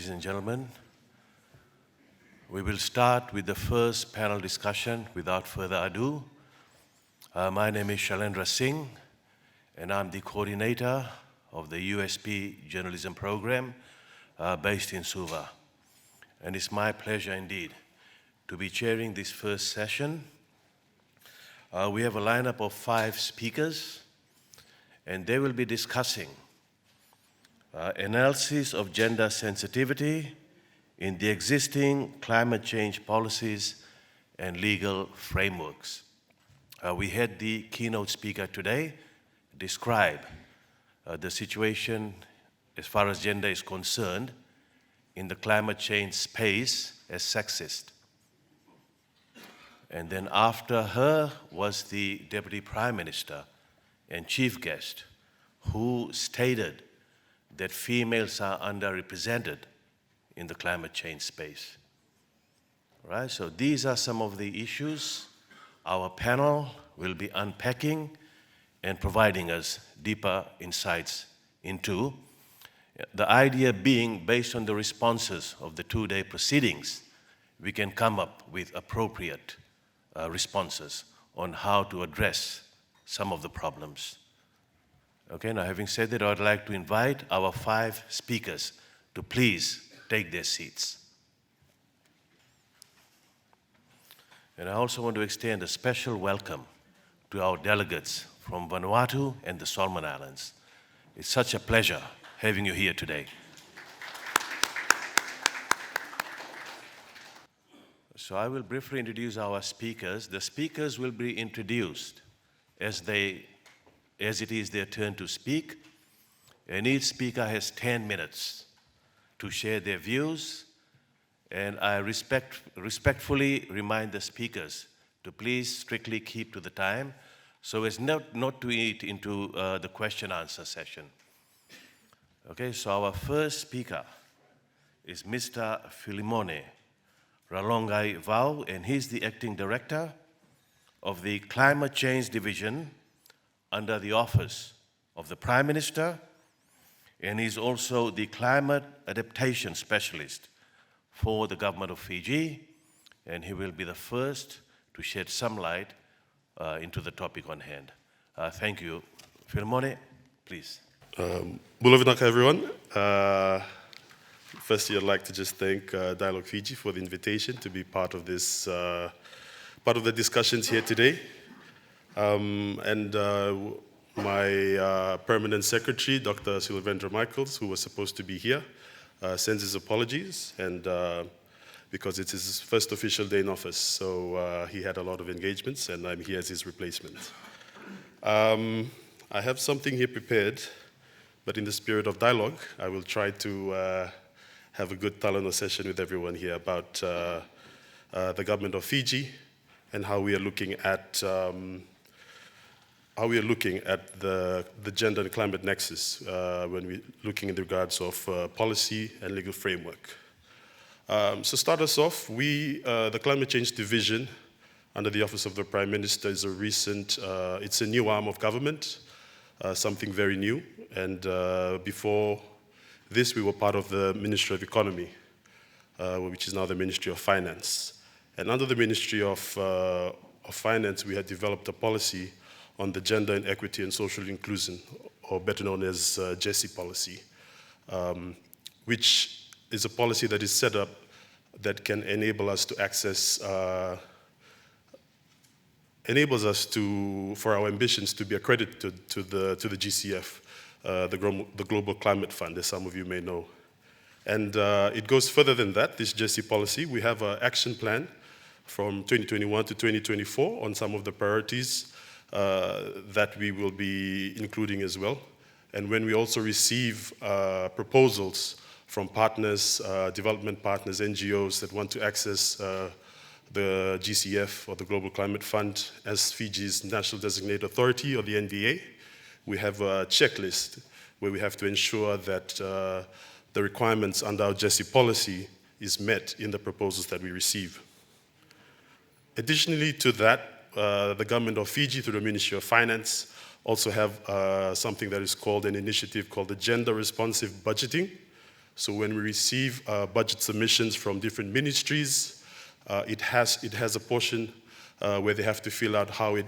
ladies and gentlemen. We will start with the first panel discussion without further ado. My name is Shailendra Singh, and I'm the coordinator of the USP journalism program based in Suva. And it's my pleasure indeed to be chairing this first session. We have a lineup of 5 speakers, and they will be discussing analysis of gender sensitivity in the existing climate change policies and legal frameworks. We had the keynote speaker today describe the situation as far as gender is concerned in the climate change space as sexist. And then after her was the Deputy Prime Minister and Chief Guest, who stated that females are underrepresented in the climate change space. Right? So these are some of the issues our panel will be unpacking and providing us deeper insights into. The idea being, based on the responses of the 2-day proceedings, we can come up with appropriate responses on how to address some of the problems. Okay, now having said that, I'd like to invite our 5 speakers to please take their seats. And I also want to extend a special welcome to our delegates from Vanuatu and the Solomon Islands. It's such a pleasure having you here today. So I will briefly introduce our speakers. The speakers will be introduced as it is their turn to speak, and each speaker has 10 minutes to share their views, and I respectfully remind the speakers to please strictly keep to the time so as not to eat into the question-answer session. Okay, so our first speaker is Mr. Filimone Ralogaivalu, and he's the Acting Director of the Climate Change Division under the Office of the Prime Minister, and he's also the Climate Adaptation Specialist for the Government of Fiji, and he will be the first to shed some light into the topic on hand. Thank you. Filimone, please. Bulovitaka, everyone. Firstly, I'd like to just thank Dialogue Fiji for the invitation to be part of this, part of the discussions here today. My permanent secretary, Dr. Shailendra Michaels, who was supposed to be here, sends his apologies, and because it's his first official day in office, so he had a lot of engagements, and I'm here as his replacement. I have something here prepared, but in the spirit of dialogue, I will try to have a good Talano session with everyone here about the government of Fiji and how we are looking at the gender and climate nexus when we're looking in the regards of policy and legal framework. So start us off, the Climate Change Division under the Office of the Prime Minister is it's a new arm of government, something very new. And before this, we were part of the Ministry of Economy, which is now the Ministry of Finance. And under the Ministry of Finance, we had developed a policy on the gender and equity and social inclusion, or better known as GESI policy, which is a policy that is set up that can enable us to access, for our ambitions to be accredited to the GCF, the Global Climate Fund, as some of you may know. And it goes further than that, this GESI policy. We have an action plan from 2021 to 2024 on some of the priorities that we will be including as well. And when we also receive proposals from partners, development partners, NGOs that want to access the GCF or the Global Climate Fund as Fiji's National Designated Authority or the NDA, we have a checklist where we have to ensure that the requirements under our GESI policy is met in the proposals that we receive. Additionally to that, the government of Fiji, through the Ministry of Finance, also have something that is called an initiative called the Gender Responsive Budgeting, So when we receive budget submissions from different ministries, it has a portion where they have to fill out how it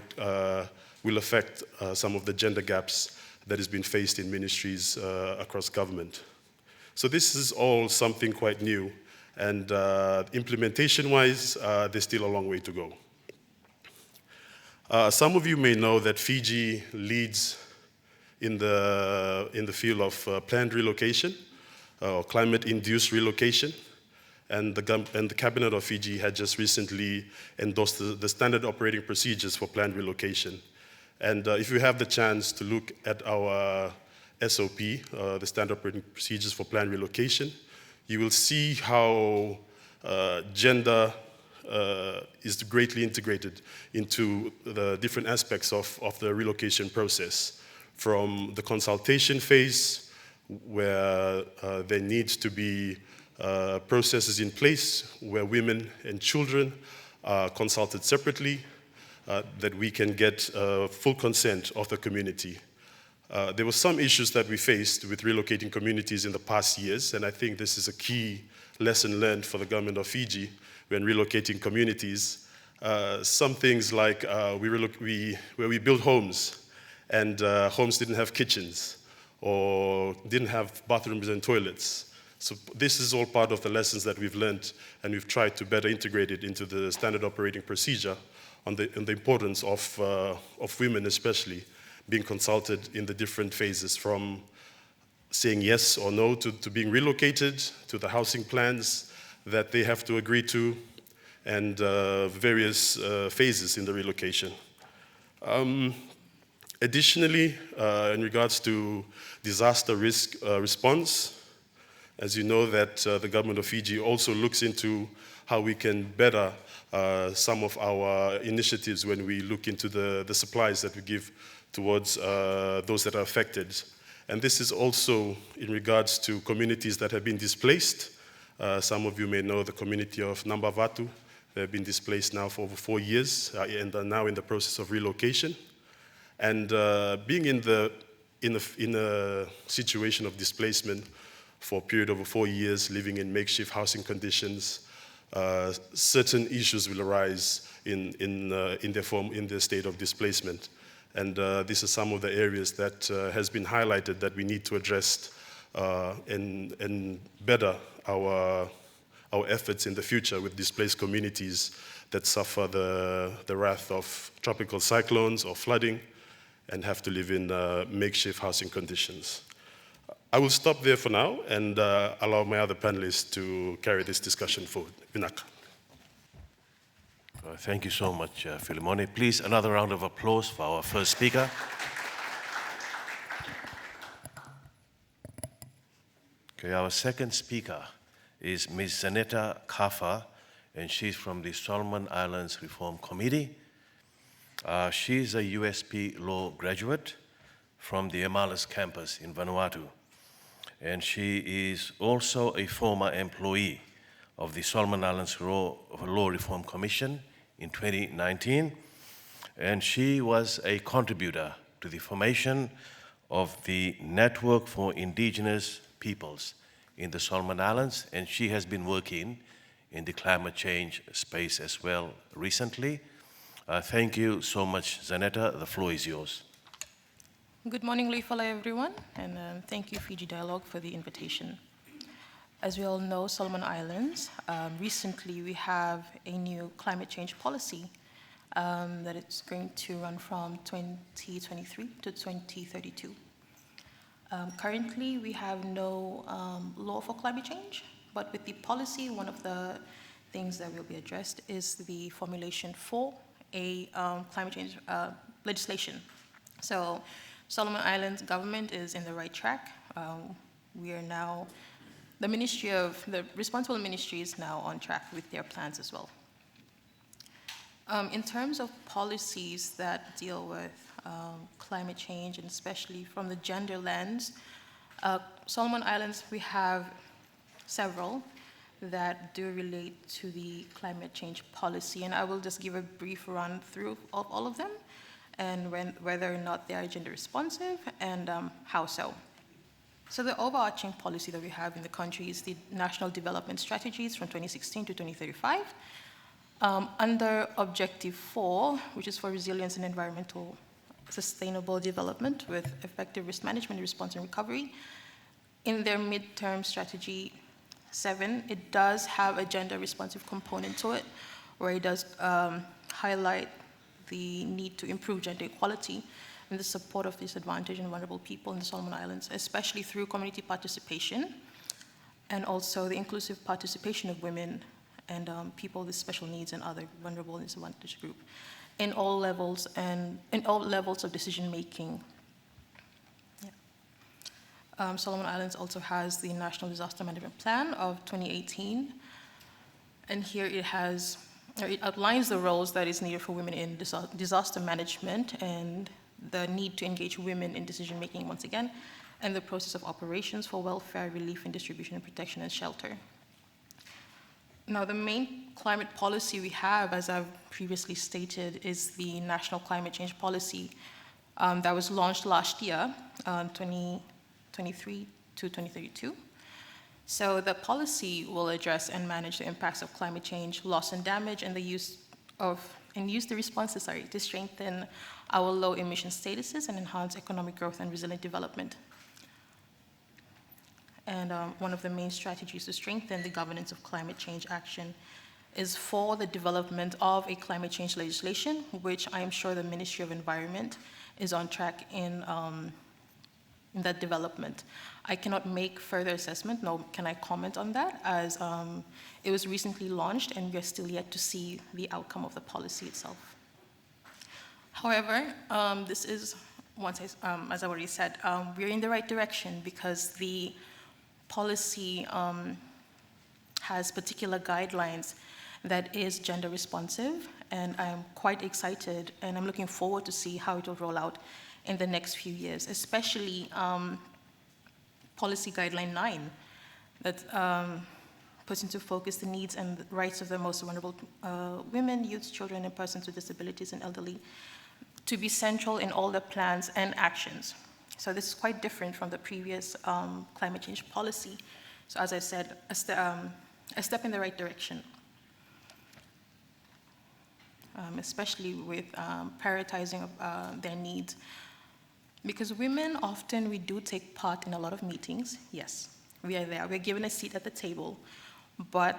will affect some of the gender gaps that has been faced in ministries across government. So this is all something quite new, and implementation-wise, there's still a long way to go. Some of you may know that Fiji leads in the field of planned relocation, or climate-induced relocation, and the Cabinet of Fiji had just recently endorsed the standard operating procedures for planned relocation. And if you have the chance to look at our SOP, the standard operating procedures for planned relocation, you will see how gender is greatly integrated into the different aspects of the relocation process, from the consultation phase, where there needs to be processes in place where women and children are consulted separately, that we can get full consent of the community. There were some issues that we faced with relocating communities in the past years, and I think this is a key lesson learned for the government of Fiji when relocating communities. Some things like where we built homes, and homes didn't have kitchens or didn't have bathrooms and toilets. So this is all part of the lessons that we've learned, and we've tried to better integrate it into the standard operating procedure on the importance of women especially being consulted in the different phases, from saying yes or no to being relocated, to the housing plans that they have to agree to, and various phases in the relocation. Additionally, in regards to disaster risk response, as you know that the government of Fiji also looks into how we can better some of our initiatives when we look into the supplies that we give towards those that are affected. And this is also in regards to communities that have been displaced. Some of you may know the community of Vanuatu. They have been displaced now for over 4 years and are now in the process of relocation. And being in a situation of displacement for a period of 4 years, living in makeshift housing conditions, certain issues will arise in their state of displacement. And these are some of the areas that has been highlighted that we need to address and better our efforts in the future with displaced communities that suffer the wrath of tropical cyclones or flooding and have to live in makeshift housing conditions. I will stop there for now and allow my other panelists to carry this discussion forward. Vinaka. Thank you so much, Filimone. Please, another round of applause for our first speaker. Okay, our second speaker is Ms. Zaneta Kafa, and she's from the Solomon Islands Reform Committee. She's a USP law graduate from the Emalis campus in Vanuatu, and she is also a former employee of the Solomon Islands Law Reform Commission in 2019, and she was a contributor to the formation of the Network for Indigenous Peoples in the Solomon Islands, and she has been working in the climate change space as well recently. Thank you so much, Zaneta. The floor is yours. Good morning, Leifala, everyone, and thank you, Fiji Dialogue, for the invitation. As we all know, Solomon Islands, recently we have a new climate change policy that it's going to run from 2023 to 2032. Currently, we have no law for climate change, but with the policy, one of the things that will be addressed is the formulation for a climate change legislation. So Solomon Islands government is in the right track. We are now, the responsible ministry is now on track with their plans as well. In terms of policies that deal with climate change, and especially from the gender lens, Solomon Islands, we have several that do relate to the climate change policy, and I will just give a brief run through of all of them and whether or not they are gender responsive and how so. So the overarching policy that we have in the country is the National Development Strategies from 2016 to 2035. Under Objective 4, which is for resilience and environmental sustainable development with effective risk management, response, and recovery, in their midterm strategy 7, it does have a gender responsive component to it, where it does highlight the need to improve gender equality and the support of disadvantaged and vulnerable people in the Solomon Islands, especially through community participation and also the inclusive participation of women and people with special needs and other vulnerable and disadvantaged groups in all levels and in all levels of decision making. Yeah. Solomon Islands also has the National Disaster Management Plan of 2018, and here it outlines the roles that is needed for women in disaster management and the need to engage women in decision making once again, and the process of operations for welfare, relief, and distribution, and protection and shelter. Now, the main climate policy we have, as I've previously stated, is the National Climate Change Policy that was launched last year, 2023 to 2032. So the policy will address and manage the impacts of climate change, loss and damage, and use the responses to strengthen our low emission statuses and enhance economic growth and resilient development. And one of the main strategies to strengthen the governance of climate change action is for the development of a climate change legislation, which I am sure the Ministry of Environment is on track in that development. I cannot make further assessment, nor can I comment on that, as it was recently launched and we are still yet to see the outcome of the policy itself. However, this is, as I already said, we're in the right direction because the policy has particular guidelines that is gender responsive, and I'm quite excited and I'm looking forward to see how it will roll out in the next few years, especially policy guideline 9 that puts into focus the needs and the rights of the most vulnerable women, youths, children, and persons with disabilities and elderly to be central in all the plans and actions. So this is quite different from the previous climate change policy. So as I said, a step in the right direction, especially with prioritizing their needs. Because women often, we do take part in a lot of meetings. Yes, we are there. We're given a seat at the table. But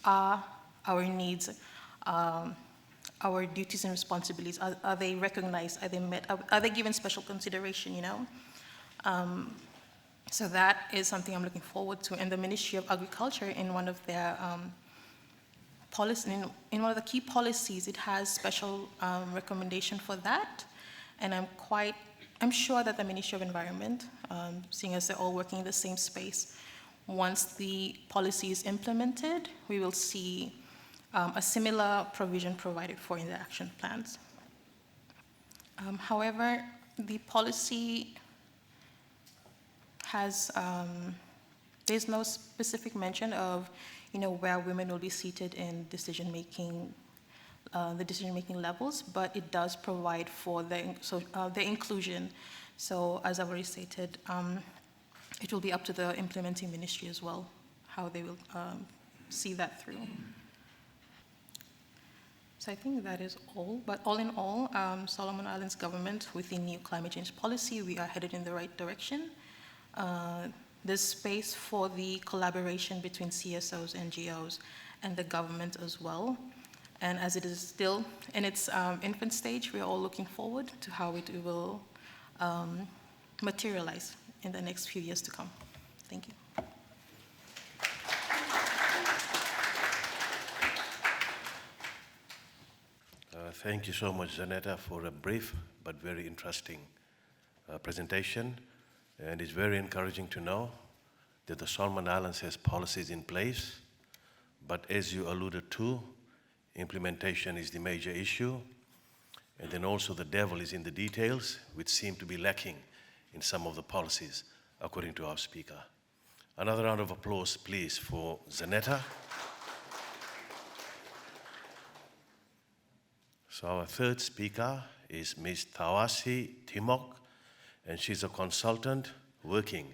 are our needs, our duties and responsibilities, are they recognized? Are they met? Are they given special consideration, you know? So that is something I'm looking forward to. And the Ministry of Agriculture, in one of their in one of the key policies, it has special recommendation for that. And I'm sure that the Ministry of Environment, seeing as they're all working in the same space, once the policy is implemented, we will see a similar provision provided for in the action plans. However, the policy has, there's no specific mention of, you know, where women will be seated in decision-making, the decision-making levels, but it does provide for the inclusion. So as I've already stated, it will be up to the implementing ministry as well, how they will see that through. So I think that is all, but all in all, Solomon Islands government with the new climate change policy, we are headed in the right direction. There's space for the collaboration between CSOs, NGOs, and the government as well. And as it is still in its infant stage, we are all looking forward to how it will materialize in the next few years to come. Thank you. Thank you so much, Zaneta, for a brief but very interesting presentation. And it's very encouraging to know that the Solomon Islands has policies in place, but as you alluded to, implementation is the major issue, and then also the devil is in the details, which seem to be lacking in some of the policies, according to our speaker. Another round of applause, please, for Zaneta. So our third speaker is Ms. Touasi Tiwok, and she's a consultant working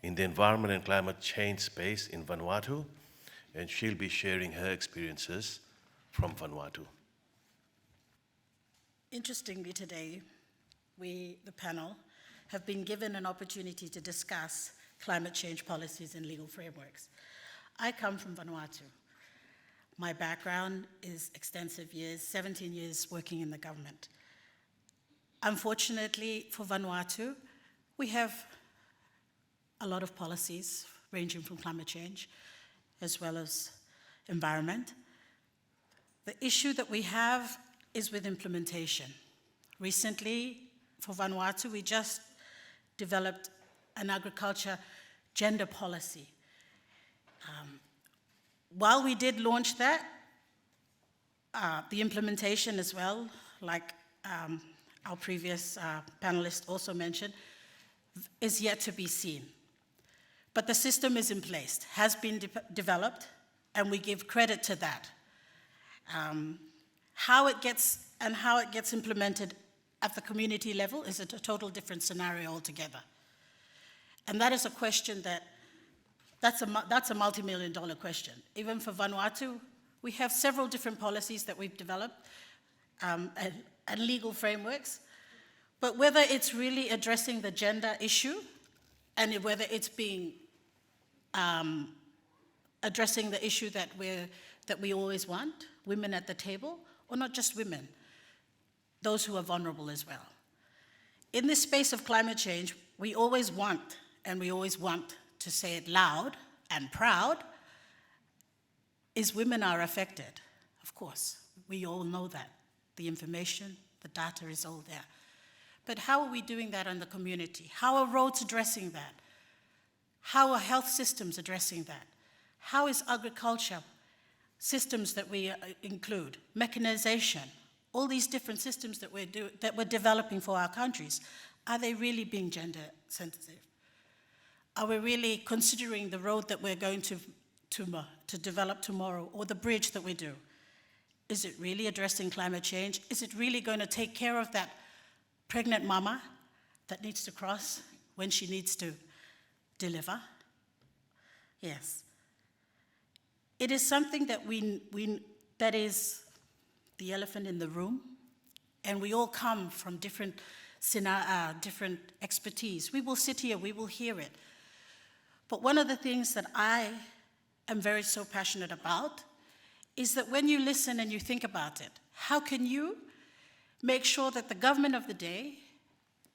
in the environment and climate change space in Vanuatu, and she'll be sharing her experiences from Vanuatu. Interestingly today, we, the panel, have been given an opportunity to discuss climate change policies and legal frameworks. I come from Vanuatu. My background is extensive years, 17 years working in the government. Unfortunately for Vanuatu, we have a lot of policies ranging from climate change as well as environment. The issue that we have is with implementation. Recently, for Vanuatu, we just developed an agriculture gender policy. While we did launch that, the implementation as well, like our previous panelist also mentioned, is yet to be seen. But the system is in place, has been developed, and we give credit to that. How it gets implemented at the community level is a total different scenario altogether. And that is a question that's a multi-million-dollar question. Even for Vanuatu, we have several different policies that we've developed and legal frameworks, but whether it's really addressing the gender issue and whether it's being addressing the issue that we always want, women at the table, or not just women, those who are vulnerable as well. In this space of climate change, we always want to say it loud and proud, is women are affected. Of course, we all know that. The information, the data is all there. But how are we doing that in the community? How are roads addressing that? How are health systems addressing that? How is agriculture, systems that we include, mechanization, all these different systems that we're developing for our countries, are they really being gender sensitive? Are we really considering the road that we're going to develop tomorrow, or the bridge that we do? Is it really addressing climate change? Is it really going to take care of that pregnant mama that needs to cross when she needs to deliver? Yes. It is something that that is the elephant in the room, and we all come from different expertise. We will sit here, we will hear it. But one of the things that I am so passionate about is that when you listen and you think about it, how can you make sure that the government of the day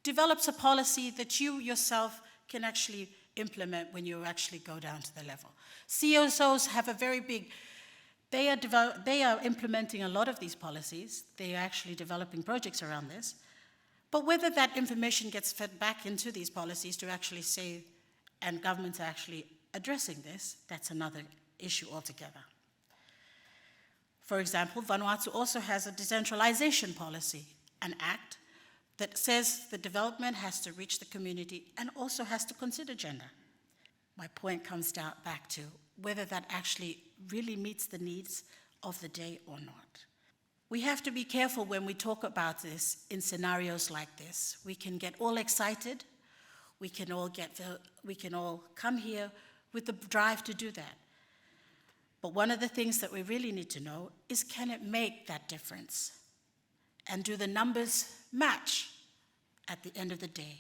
develops a policy that you yourself can actually implement when you actually go down to the level? CSOs have a very big, they are implementing a lot of these policies. They are actually developing projects around this. But whether that information gets fed back into these policies to actually say, and governments are actually addressing this, that's another issue altogether. For example, Vanuatu also has a decentralization policy, an act that says the development has to reach the community and also has to consider gender. My point comes back to whether that actually really meets the needs of the day or not. We have to be careful when we talk about this in scenarios like this. We can get all excited. We can all come here with the drive to do that. But one of the things that we really need to know is, can it make that difference? And do the numbers match at the end of the day?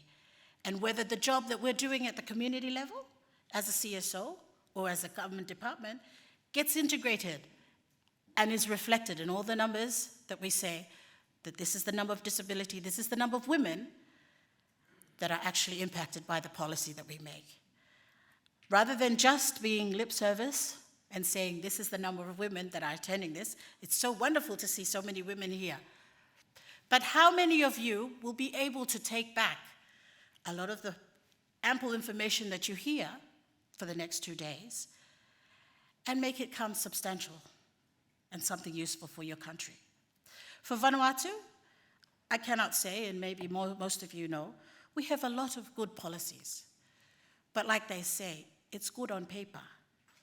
And whether the job that we're doing at the community level, as a CSO or as a government department, gets integrated and is reflected in all the numbers that we say, that this is the number of disability, this is the number of women that are actually impacted by the policy that we make. Rather than just being lip service and saying this is the number of women that are attending this, it's so wonderful to see so many women here. But how many of you will be able to take back a lot of the ample information that you hear for the next 2 days and make it come substantial and something useful for your country? For Vanuatu, I cannot say, and maybe most of you know, we have a lot of good policies. But like they say, it's good on paper.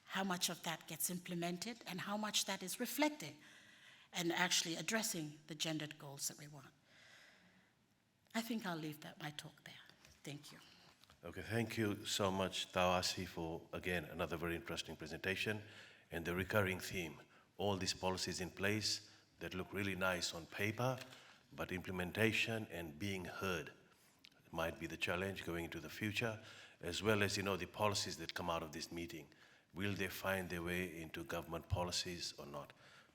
How much of that gets implemented and how much that is reflecting and actually addressing the gendered goals that we want. I think I'll leave my talk there. Thank you. Okay, thank you so much, Touasi, for, again, another very interesting presentation and the recurring theme. All these policies in place that look really nice on paper, but implementation and being heard might be the challenge going into the future, as well as, the policies that come out of this meeting. Will they find their way into government policies or not?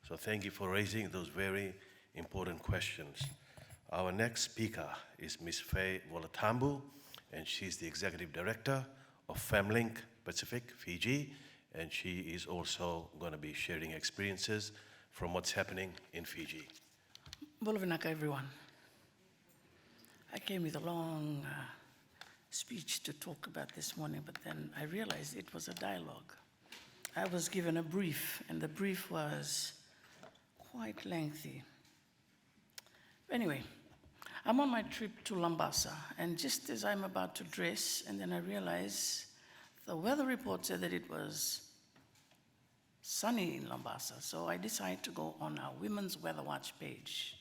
So thank you for raising those very important questions. Our next speaker is Ms. Volatabu, and she's the Executive Director of femLink Pacific, Fiji, and she is also going to be sharing experiences from what's happening in Fiji. Bolovinaka, everyone. I came with a long speech to talk about this morning, but then I realized it was a dialogue. I was given a brief, and the brief was quite lengthy. Anyway, I'm on my trip to Lambasa, and just as I'm about to dress, and then I realize the weather report said that it was sunny in Lambasa, so I decided to go on our Women's Weather Watch page.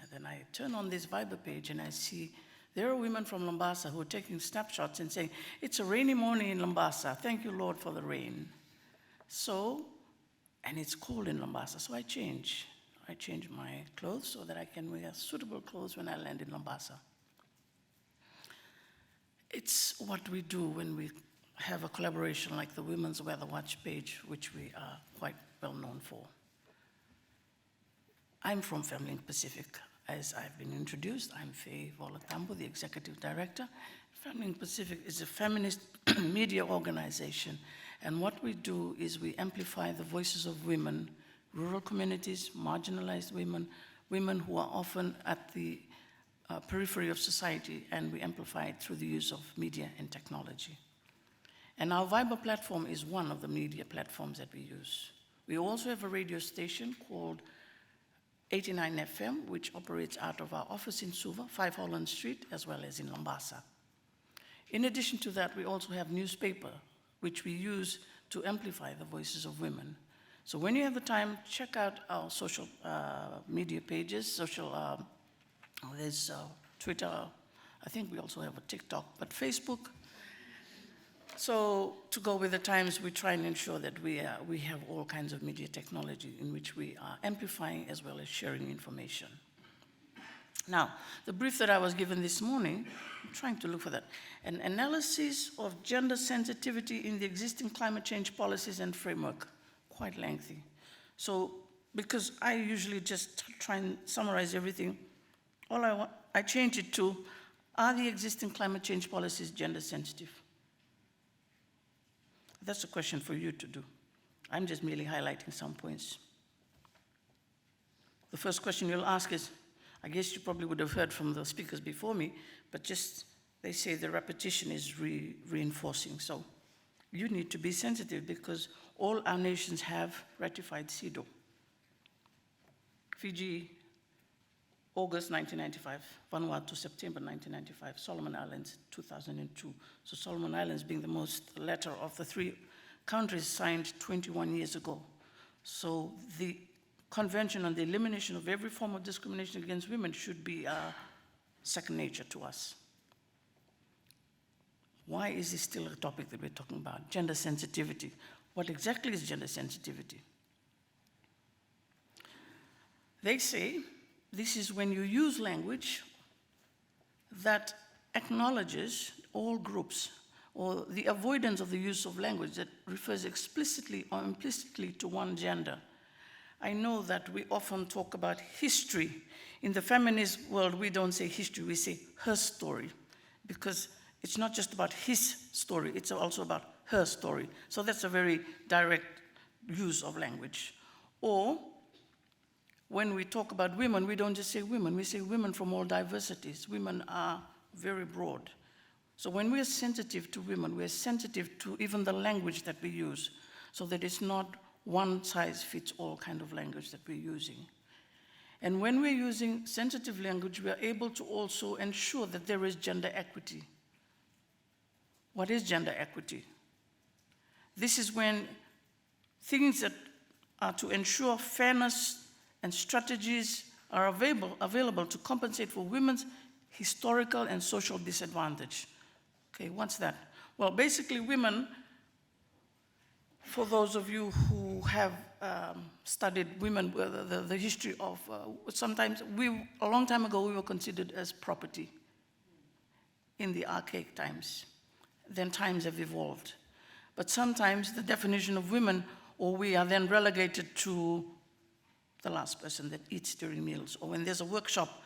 And then I turn on this Viber page, and I see there are women from Lambasa who are taking snapshots and saying, "It's a rainy morning in Lambasa. Thank you, Lord, for the rain." So, and it's cold in Lambasa, so I change my clothes so that I can wear suitable clothes when I land in Lambasa. It's what we do when we have a collaboration like the Women's Weather Watch page, which we are quite well known for. I'm from femLink Pacific. As I've been introduced, I'm Faye Volatabu, the Executive Director. femLink Pacific is a feminist media organization, and what we do is we amplify the voices of women, rural communities, marginalized women, women who are often at the periphery of society, and we amplify it through the use of media and technology. And our Viber platform is one of the media platforms that we use. We also have a radio station called 89 FM, which operates out of our office in Suva, 5 Holland Street, as well as in Lambasa. In addition to that, we also have newspaper, which we use to amplify the voices of women. So when you have the time, check out our social media pages, there's Twitter, I think we also have a TikTok, but Facebook. So to go with the times, we try and ensure that we have all kinds of media technology in which we are amplifying as well as sharing information. Now, the brief that I was given this morning, I'm trying to look for that, an analysis of gender sensitivity in the existing climate change policies and framework. Quite lengthy. So, because I usually just try and summarize everything, I change it to, are the existing climate change policies gender sensitive? That's a question for you to do. I'm just merely highlighting some points. The first question you'll ask is, I guess you probably would have heard from the speakers before me, but just, they say the repetition is reinforcing. So you need to be sensitive because all our nations have ratified CEDAW. Fiji, August 1995, Vanuatu, September 1995, Solomon Islands, 2002. So Solomon Islands being the most latter of the 3 countries signed 21 years ago. So the Convention on the Elimination of Every Form of Discrimination Against Women should be second nature to us. Why is this still a topic that we're talking about? Gender sensitivity. What exactly is gender sensitivity? They say this is when you use language that acknowledges all groups, or the avoidance of the use of language that refers explicitly or implicitly to one gender. I know that we often talk about history. In the feminist world, we don't say history, we say her story, because it's not just about his story, it's also about her story. So that's a very direct use of language. Or when we talk about women, we don't just say women, we say women from all diversities. Women are very broad. So when we are sensitive to women, we are sensitive to even the language that we use, so that it's not one size fits all kind of language that we're using. And when we're using sensitive language, we are able to also ensure that there is gender equity. What is gender equity? This is when things that are to ensure fairness and strategies are available to compensate for women's historical and social disadvantage. Okay, what's that? Well, basically women, for those of you who have studied women, the history of, sometimes a long time ago we were considered as property in the archaic times. Then times have evolved. But sometimes the definition of women, or we are then relegated to the last person that eats during meals, or when there's a workshop,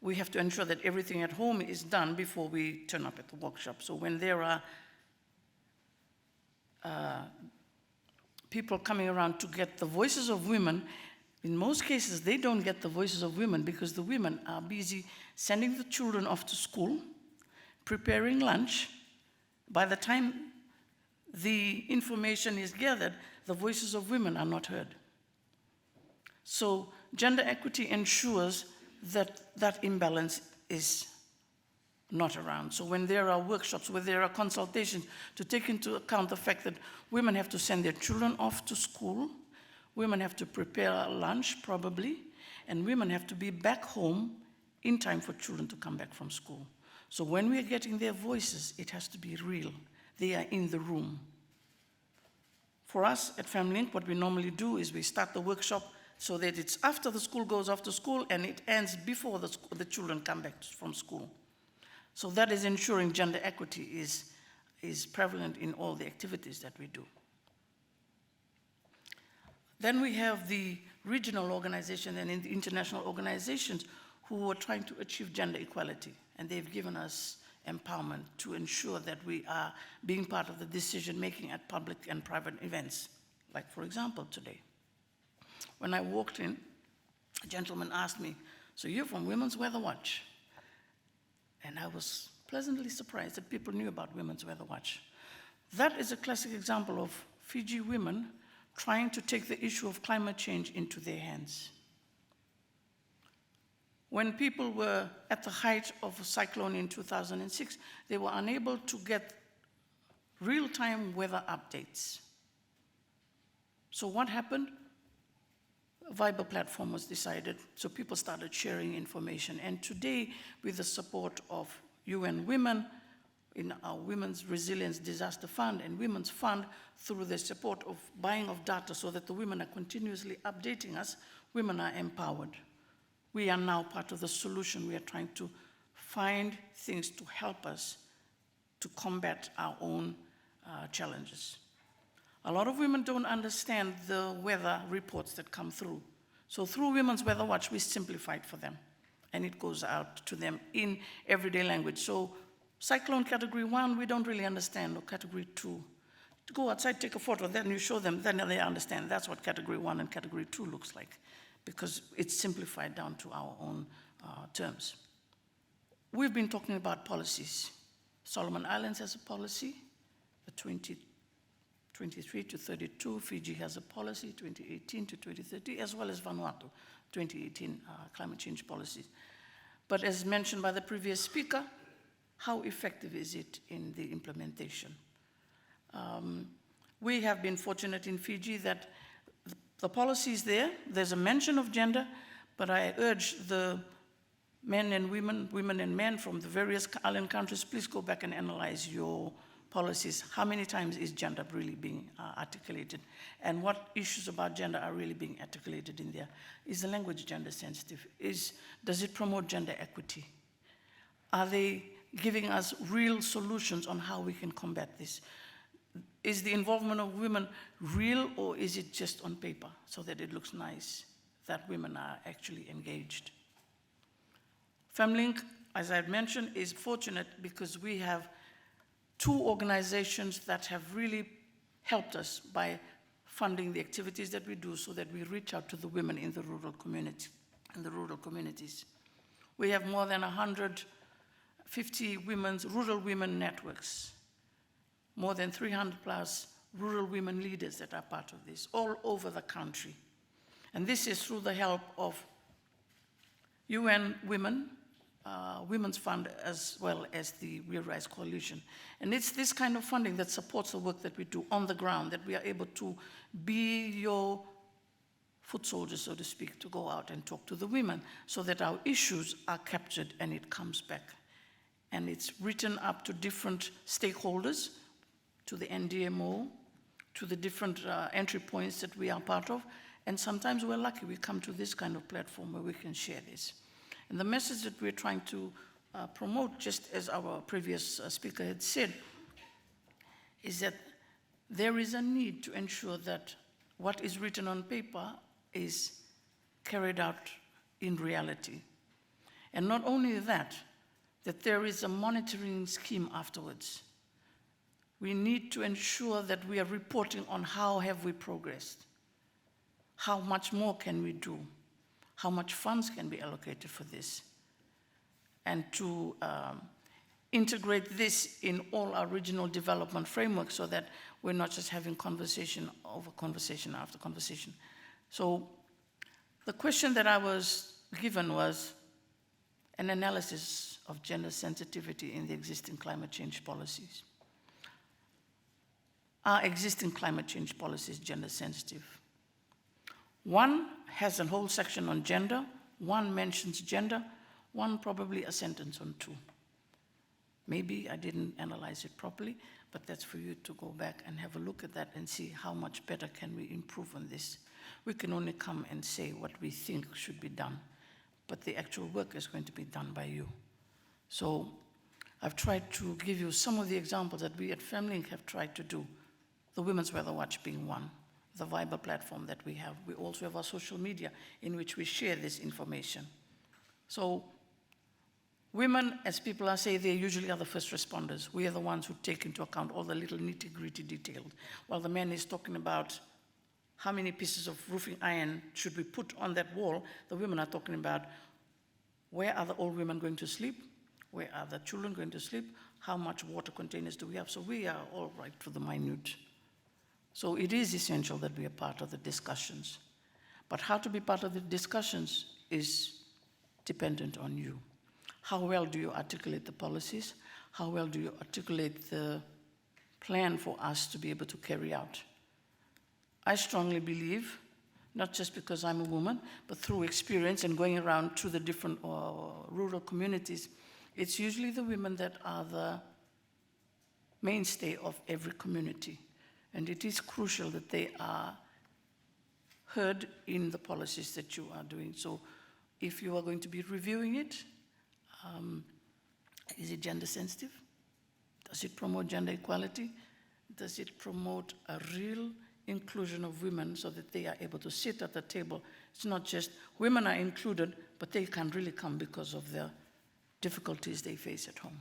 we have to ensure that everything at home is done before we turn up at the workshop. So when there are people coming around to get the voices of women, in most cases they don't get the voices of women because the women are busy sending the children off to school, preparing lunch. By the time the information is gathered, the voices of women are not heard. So gender equity ensures that that imbalance is not around. So when there are workshops, when there are consultations, to take into account the fact that women have to send their children off to school, women have to prepare lunch probably, and women have to be back home in time for children to come back from school. So when we are getting their voices, it has to be real. They are in the room. For us at femLink, what we normally do is we start the workshop so that it's after the school goes off to school and it ends before the children come back from school. So that is ensuring gender equity is prevalent in all the activities that we do. Then we have the regional organization and the international organizations who are trying to achieve gender equality, and they've given us empowerment to ensure that we are being part of the decision-making at public and private events, like for example today. When I walked in, a gentleman asked me, "So you're from Women's Weather Watch?" And I was pleasantly surprised that people knew about Women's Weather Watch. That is a classic example of Fiji women trying to take the issue of climate change into their hands. When people were at the height of a cyclone in 2006, they were unable to get real-time weather updates. So what happened? A Viber platform was decided, so people started sharing information. And today, with the support of UN Women, in our Women's Resilience Disaster Fund and Women's Fund, through the support of buying of data so that the women are continuously updating us, women are empowered. We are now part of the solution. We are trying to find things to help us to combat our own challenges. A lot of women don't understand the weather reports that come through. So through Women's Weather Watch, we simplify it for them, and it goes out to them in everyday language. So cyclone category 1, we don't really understand, or category 2. To go outside, take a photo, then you show them, then they understand. That's what category 1 and category 2 looks like, because it's simplified down to our own terms. We've been talking about policies. Solomon Islands has a policy, the 2023 to 32. Fiji has a policy, 2018 to 2030, as well as Vanuatu, 2018 climate change policies. But as mentioned by the previous speaker, how effective is it in the implementation? We have been fortunate in Fiji that the policy is there. There's a mention of gender, but I urge the men and women, women and men from the various island countries, please go back and analyze your policies. How many times is gender really being articulated? And what issues about gender are really being articulated in there? Is the language gender sensitive? Does it promote gender equity? Are they giving us real solutions on how we can combat this? Is the involvement of women real, or is it just on paper so that it looks nice that women are actually engaged? femLink, as I mentioned, is fortunate because we have 2 organizations that have really helped us by funding the activities that we do so that we reach out to the women in the rural community, rural communities. We have more than 150 rural women networks, more than 300 plus rural women leaders that are part of this, all over the country. And this is through the help of UN Women, Women's Fund, as well as the Real Rights Coalition. And it's this kind of funding that supports the work that we do on the ground, that we are able to be your foot soldiers, so to speak, to go out and talk to the women so that our issues are captured and it comes back. and it's written up to different stakeholders, to the NDMO, to the different entry points that we are part of, and sometimes we're lucky we come to this kind of platform where we can share this. And the message that we're trying to promote, just as our previous speaker had said, is that there is a need to ensure that what is written on paper is carried out in reality. And not only that there is a monitoring scheme afterwards. We need to ensure that we are reporting on how have we progressed, how much more can we do, how much funds can be allocated for this, and to integrate this in all our regional development frameworks so that we're not just having conversation over conversation after conversation. So the question that I was given was an analysis of gender sensitivity in the existing climate change policies. Are existing climate change policies gender sensitive? One has a whole section on gender, one mentions gender, one probably a sentence on two. Maybe I didn't analyze it properly, but that's for you to go back and have a look at that and see how much better can we improve on this. We can only come and say what we think should be done, but the actual work is going to be done by you. So I've tried to give you some of the examples that we at femLink have tried to do. The Women's Weather Watch being one, the Viber platform that we have. We also have our social media in which we share this information. So women, as people are saying, they usually are the first responders. We are the ones who take into account all the little nitty-gritty details. While the man is talking about how many pieces of roofing iron should we put on that wall, the women are talking about where are the old women going to sleep, where are the children going to sleep, how much water containers do we have. So we are all right to the minute. So it is essential that we are part of the discussions. But how to be part of the discussions is dependent on you. How well do you articulate the policies? How well do you articulate the plan for us to be able to carry out? I strongly believe, not just because I'm a woman, but through experience and going around to the different rural communities, it's usually the women that are the mainstay of every community. And it is crucial that they are heard in the policies that you are doing. So if you are going to be reviewing it, is it gender sensitive? Does it promote gender equality? Does it promote a real inclusion of women so that they are able to sit at the table? It's not just women are included, but they can't really come because of the difficulties they face at home.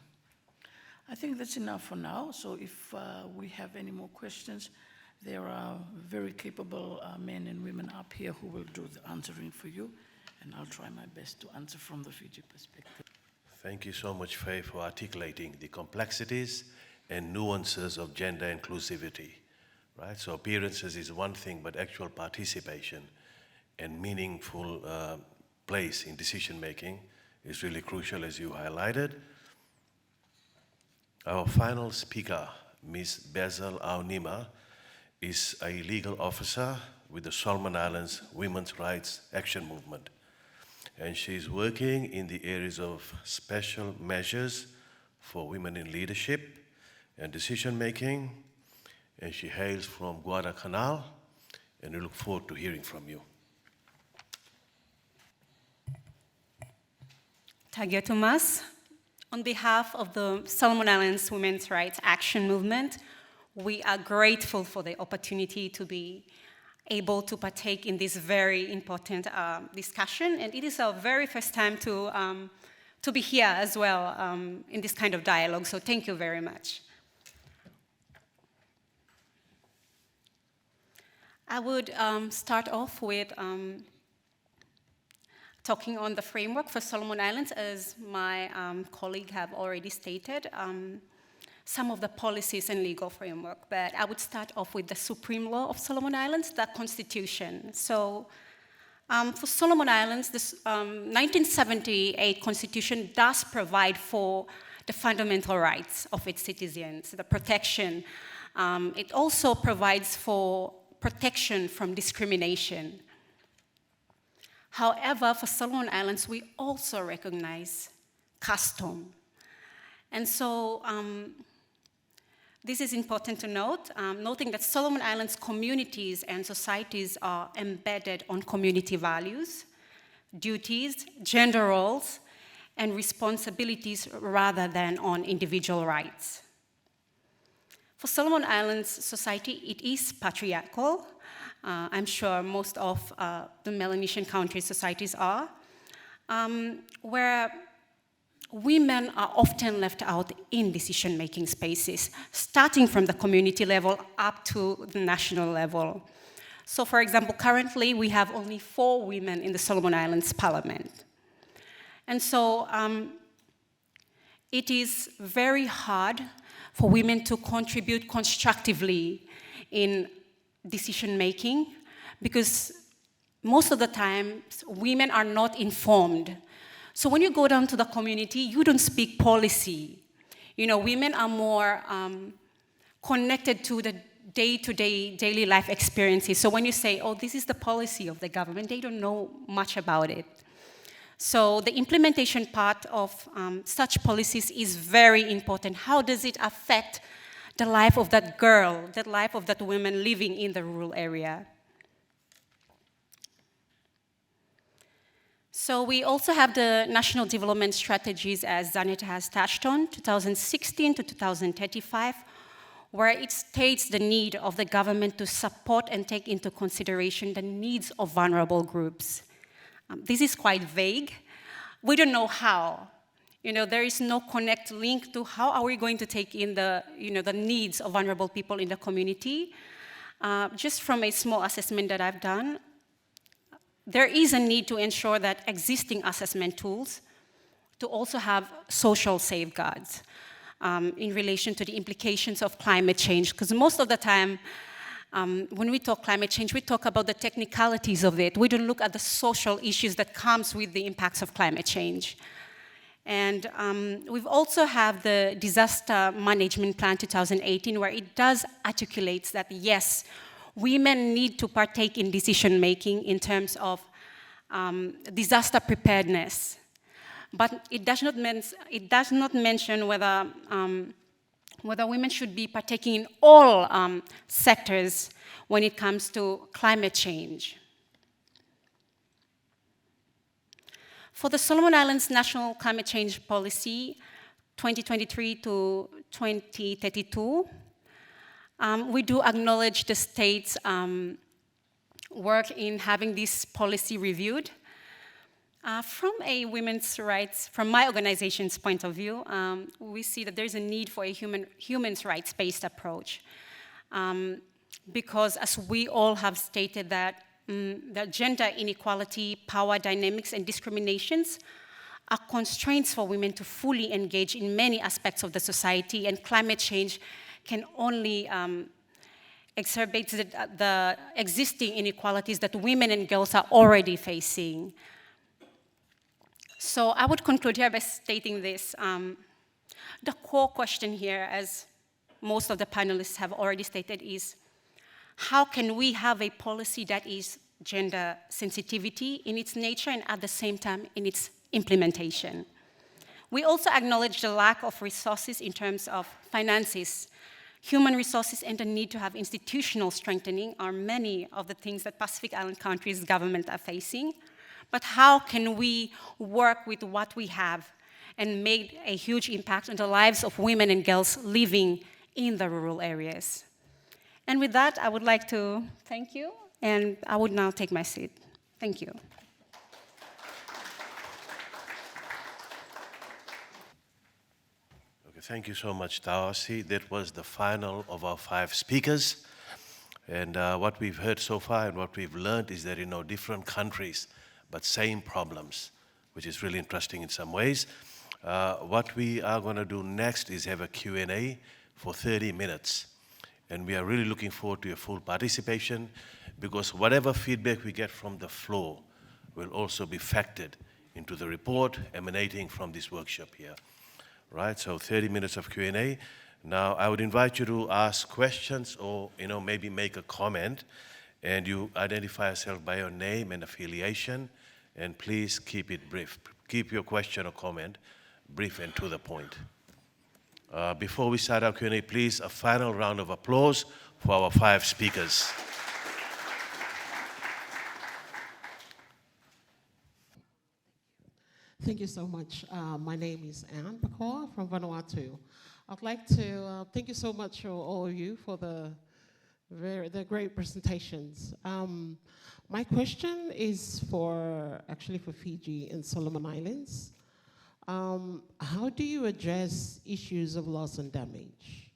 I think that's enough for now. So if we have any more questions, there are very capable men and women up here who will do the answering for you, and I'll try my best to answer from the Fiji perspective. Thank you so much, Faye, for articulating the complexities and nuances of gender inclusivity, right? So appearances is one thing, but actual participation and meaningful place in decision-making is really crucial, as you highlighted. Our final speaker, Ms. Bezel Aonima, is a legal officer with the Solomon Islands Women's Rights Action Movement. And she's working in the areas of special measures for women in leadership and decision-making. And she hails from Guadalcanal, and we look forward to hearing from you. Tagia Tomas. On behalf of the Solomon Islands Women's Rights Action Movement, we are grateful for the opportunity to be able to partake in this very important discussion. And it is our very first time to be here as well in this kind of dialogue. So thank you very much. I would start off with talking on the framework for Solomon Islands, as my colleague have already stated, some of the policies and legal framework. But I would start off with the supreme law of Solomon Islands, the Constitution. So for Solomon Islands, this 1978 Constitution does provide for the fundamental rights of its citizens, the protection. It also provides for protection from discrimination. However, for Solomon Islands, we also recognize custom. And so this is important to note, noting that Solomon Islands communities and societies are embedded on community values, duties, gender roles, and responsibilities rather than on individual rights. For Solomon Islands society, it is patriarchal. I'm sure most of the Melanesian countries' societies are, where women are often left out in decision-making spaces, starting from the community level up to the national level. So, for example, currently we have only 4 women in the Solomon Islands Parliament. And so it is very hard for women to contribute constructively in decision-making, because most of the time, women are not informed. So when you go down to the community, you don't speak policy. You know, women are more connected to the day-to-day, daily life experiences. So when you say, oh, this is the policy of the government, they don't know much about it. So the implementation part of such policies is very important. How does it affect the life of that girl, the life of that woman living in the rural area? So we also have the national development strategies, as Zaneta has touched on, 2016 to 2035, where it states the need of the government to support and take into consideration the needs of vulnerable groups. This is quite vague. We don't know how. You know, there is no connect link to how are we going to take in the, the needs of vulnerable people in the community. Just from a small assessment that I've done, there is a need to ensure that existing assessment tools to also have social safeguards in relation to the implications of climate change, because most of the time, when we talk climate change, we talk about the technicalities of it. We don't look at the social issues that comes with the impacts of climate change. And we've also have the Disaster Management Plan 2018, where it does articulate that, yes, women need to partake in decision-making in terms of disaster preparedness. But it does not mention whether women should be partaking in all sectors when it comes to climate change. For the Solomon Islands National Climate Change Policy, 2023 to 2032, we do acknowledge the state's work in having this policy reviewed. From a women's rights, from my organization's point of view, we see that there's a need for a human rights-based approach. Because as we all have stated that the gender inequality, power dynamics, and discriminations are constraints for women to fully engage in many aspects of the society, and climate change can only exacerbate the existing inequalities that women and girls are already facing. So I would conclude here by stating this. The core question here, as most of the panelists have already stated, is how can we have a policy that is gender sensitivity in its nature and at the same time in its implementation? We also acknowledge the lack of resources in terms of finances, human resources, and the need to have institutional strengthening are many of the things that Pacific Island countries' government are facing. But how can we work with what we have and make a huge impact on the lives of women and girls living in the rural areas? And with that, I would like to thank you, and I would now take my seat. Thank you. Okay, thank you so much, Touasi. That was the final of our 5 speakers. And what we've heard so far and what we've learned is that, different countries, but same problems, which is really interesting in some ways. What we are going to do next is have a Q&A for 30 minutes. And we are really looking forward to your full participation, because whatever feedback we get from the floor will also be factored into the report emanating from this workshop here. Right, so 30 minutes of Q&A. Now, I would invite you to ask questions or, maybe make a comment, and you identify yourself by your name and affiliation, and please keep it brief. Keep your question or comment brief and to the point. Before we start our Q&A, please, a final round of applause for our 5 speakers. Thank you so much. My name is Anne Bacoa from Vanuatu. I'd like to thank you so much, all of you, for the great presentations. My question is actually for Fiji and Solomon Islands. How do you address issues of loss and damage?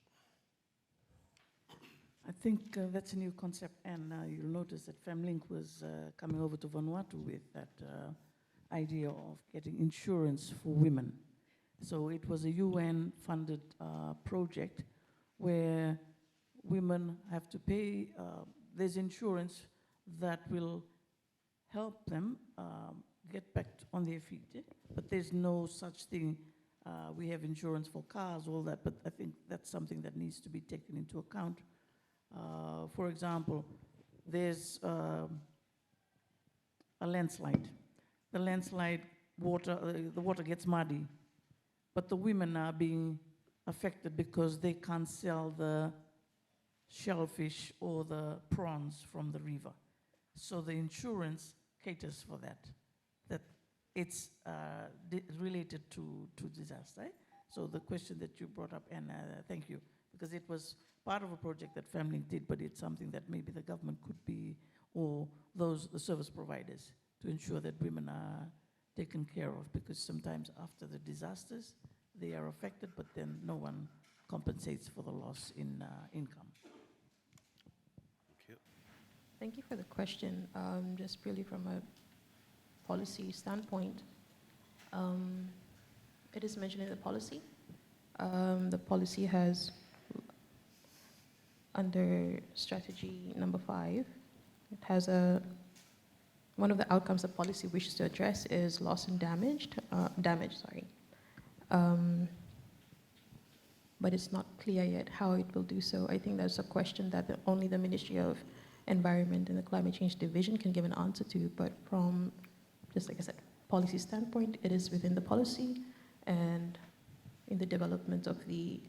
I think that's a new concept, and you'll notice that femLink was coming over to Vanuatu with that idea of getting insurance for women. So it was a UN-funded project where women have to pay, there's insurance that will help them get back on their feet. But there's no such thing. We have insurance for cars, all that, but I think that's something that needs to be taken into account. For example, there's a landslide. The landslide the water gets muddy, but the women are being affected because they can't sell the shellfish or the prawns from the river. So the insurance caters for that it's related to disaster. Right? So the question that you brought up, and thank you, because it was part of a project that femLink did, but it's something that maybe the government could be, or the service providers, to ensure that women are taken care of, because sometimes after the disasters, they are affected, but then no one compensates for the loss in income. Thank you. Thank you for the question. Just really from a policy standpoint, it is mentioned in the policy. The policy has, under strategy number 5, it has one of the outcomes the policy wishes to address is loss and damage. But it's not clear yet how it will do so. I think that's a question that only the Ministry of Environment and the Climate Change Division can give an answer to. But from, just like I said, policy standpoint, it is within the policy and in the development of the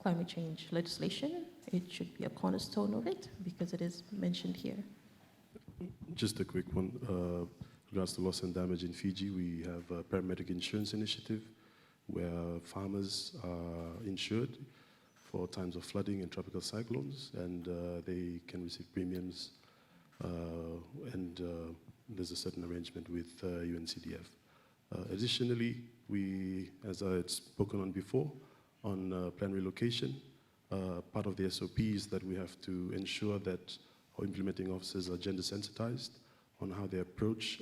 climate change legislation, it should be a cornerstone of it because it is mentioned here. Just a quick one. Regards to loss and damage in Fiji, we have a paramedic insurance initiative where farmers are insured for times of flooding and tropical cyclones, and they can receive premiums, and there's a certain arrangement with UNCDF. Additionally, we, as I had spoken on before, on plan relocation, part of the SOP is that we have to ensure that our implementing officers are gender sensitized on how they approach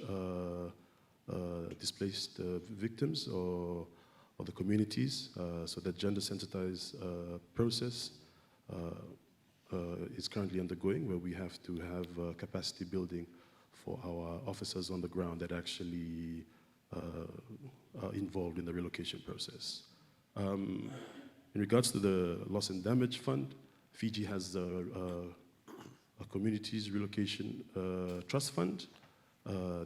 displaced victims or the communities, so that gender sensitized process is currently undergoing, where we have to have capacity building for our officers on the ground that actually are involved in the relocation process. In regards to the loss and damage fund, Fiji has a communities relocation trust fund.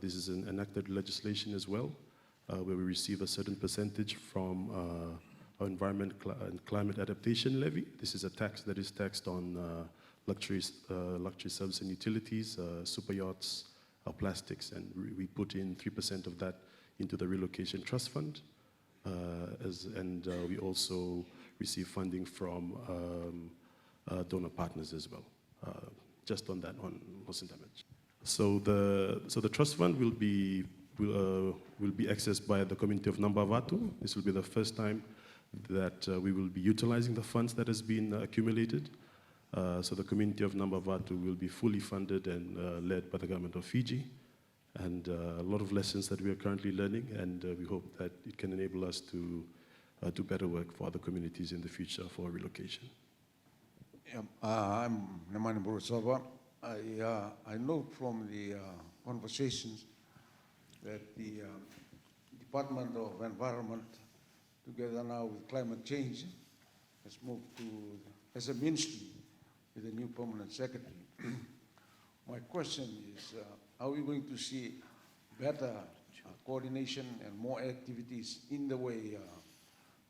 This is an enacted legislation as well, where we receive a certain percentage from our environment and climate adaptation levy. This is a tax that is taxed on luxury service and utilities, super yachts, plastics, and we put in 3% of that into the relocation trust fund. And we also receive funding from donor partners as well. Just on that, on loss and damage. So the trust fund will be accessed by the community of Vanuatu. This will be the first time that we will be utilizing the funds that has been accumulated. So the community of Vanuatu will be fully funded and led by the government of Fiji. And a lot of lessons that we are currently learning, and we hope that it can enable us to do better work for other communities in the future for relocation. I'm Nemani Burusova. I know from the conversations that the Department of Environment, together now with climate change, has moved to, as a ministry, with a new permanent secretary. My question is, are we going to see better coordination and more activities in the way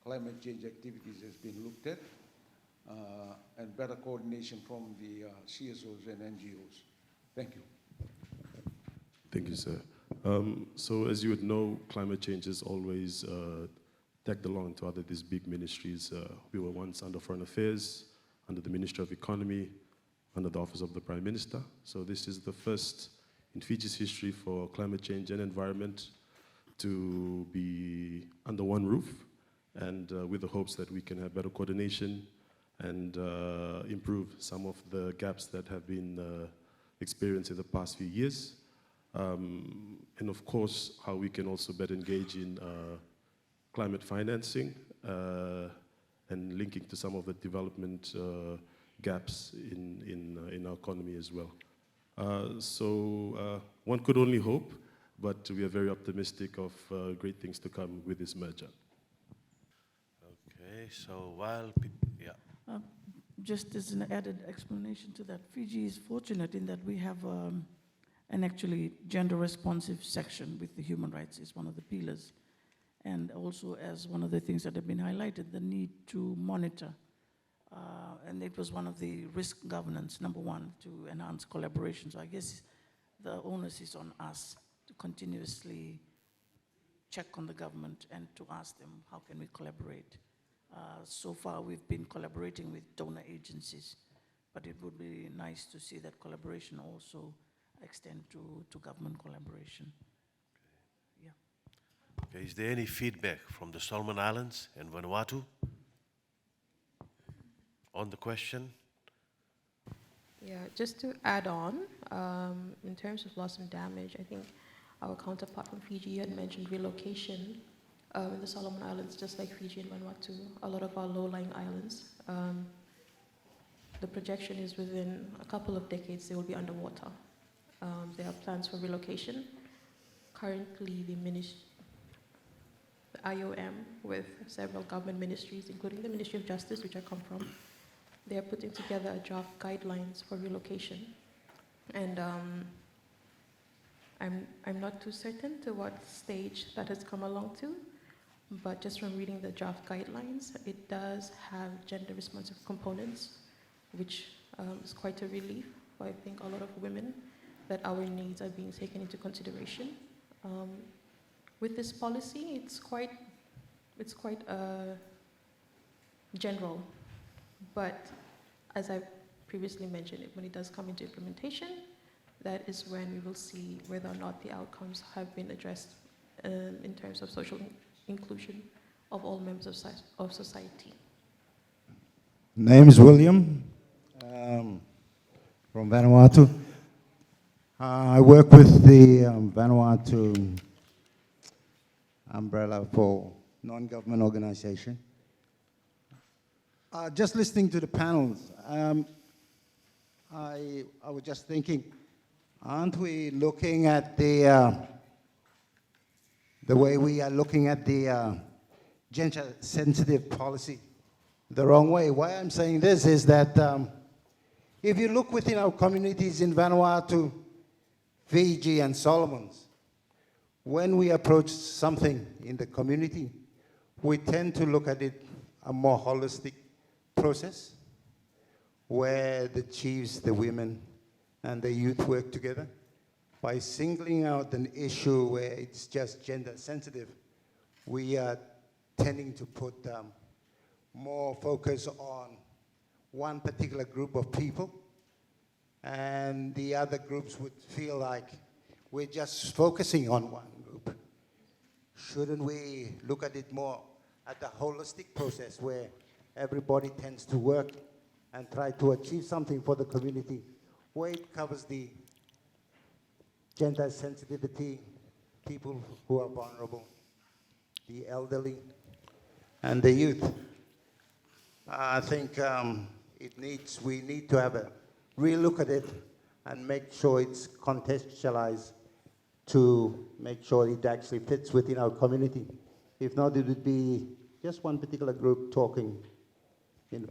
climate change activities has been looked at, and better coordination from the CSOs and NGOs. Thank you. Thank you, sir. So as you would know, climate change is always tagged along to other these big ministries. We were once under Foreign Affairs, under the Ministry of Economy, under the Office of the Prime Minister. So this is the first in Fiji's history for climate change and environment to be under one roof, and with the hopes that we can have better coordination and improve some of the gaps that have been experienced in the past few years. And of course, how we can also better engage in climate financing and linking to some of the development gaps in our economy as well. So one could only hope, but we are very optimistic of great things to come with this merger. Okay, so while yeah. Just as an added explanation to that, Fiji is fortunate in that we have an actually gender-responsive section with the human rights is one of the pillars. And also as one of the things that have been highlighted, the need to monitor. And it was one of the risk governance, number one, to enhance collaboration. So I guess the onus is on us to continuously check on the government and to ask them, how can we collaborate? So far, we've been collaborating with donor agencies, but it would be nice to see that collaboration also extend to government collaboration. Yeah. Okay, is there any feedback from the Solomon Islands and Vanuatu on the question? Yeah, just to add on, in terms of loss and damage, I think our counterpart from Fiji had mentioned relocation in the Solomon Islands, just like Fiji and Vanuatu, a lot of our low-lying islands. The projection is within a couple of decades they will be underwater. There are plans for relocation. Currently, the IOM with several government ministries, including the Ministry of Justice, which I come from, they are putting together a draft guidelines for relocation. And I'm not too certain to what stage that has come along to, but just from reading the draft guidelines, it does have gender-responsive components, which is quite a relief for, I think, a lot of women, that our needs are being taken into consideration. With this policy, it's quite general, but as I previously mentioned, when it does come into implementation, that is when we will see whether or not the outcomes have been addressed in terms of social inclusion of all members of society. Name is William, from Vanuatu. I work with the Vanuatu umbrella for non-government organization. Just listening to the panels, I was just thinking, aren't we looking at the way we are looking at the gender-sensitive policy the wrong way? Why I'm saying this is that if you look within our communities in Vanuatu, Fiji, and Solomons, when we approach something in the community, we tend to look at it a more holistic process where the chiefs, the women, and the youth work together. By singling out an issue where it's just gender sensitive, we are tending to put more focus on one particular group of people, and the other groups would feel like we're just focusing on one group. Shouldn't we look at it more at the holistic process where everybody tends to work and try to achieve something for the community, where it covers the gender sensitivity, people who are vulnerable, the elderly, and the youth? I think we need to have a real look at it and make sure it's contextualized to make sure it actually fits within our community. If not, it would be just one particular group talking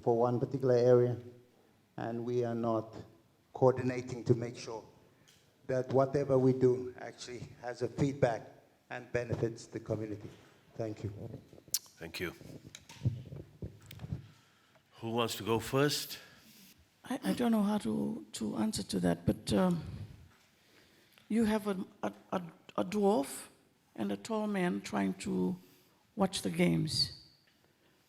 for one particular area, and we are not coordinating to make sure that whatever we do actually has a feedback and benefits the community. Thank you. Thank you. Who wants to go first? I don't know how to answer to that, but you have a dwarf and a tall man trying to watch the games.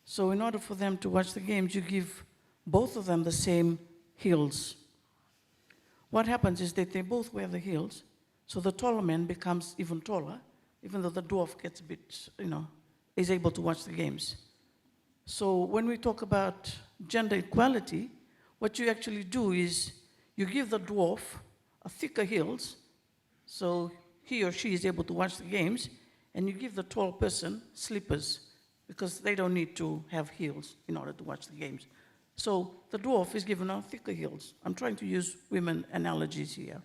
So in order for them to watch the games, you give both of them the same heels. What happens is that they both wear the heels, so the taller man becomes even taller, even though the dwarf gets a bit, is able to watch the games. So when we talk about gender equality, what you actually do is you give the dwarf a thicker heels, so he or she is able to watch the games, and you give the tall person slippers, because they don't need to have heels in order to watch the games. So the dwarf is given a thicker heels. I'm trying to use women analogies here.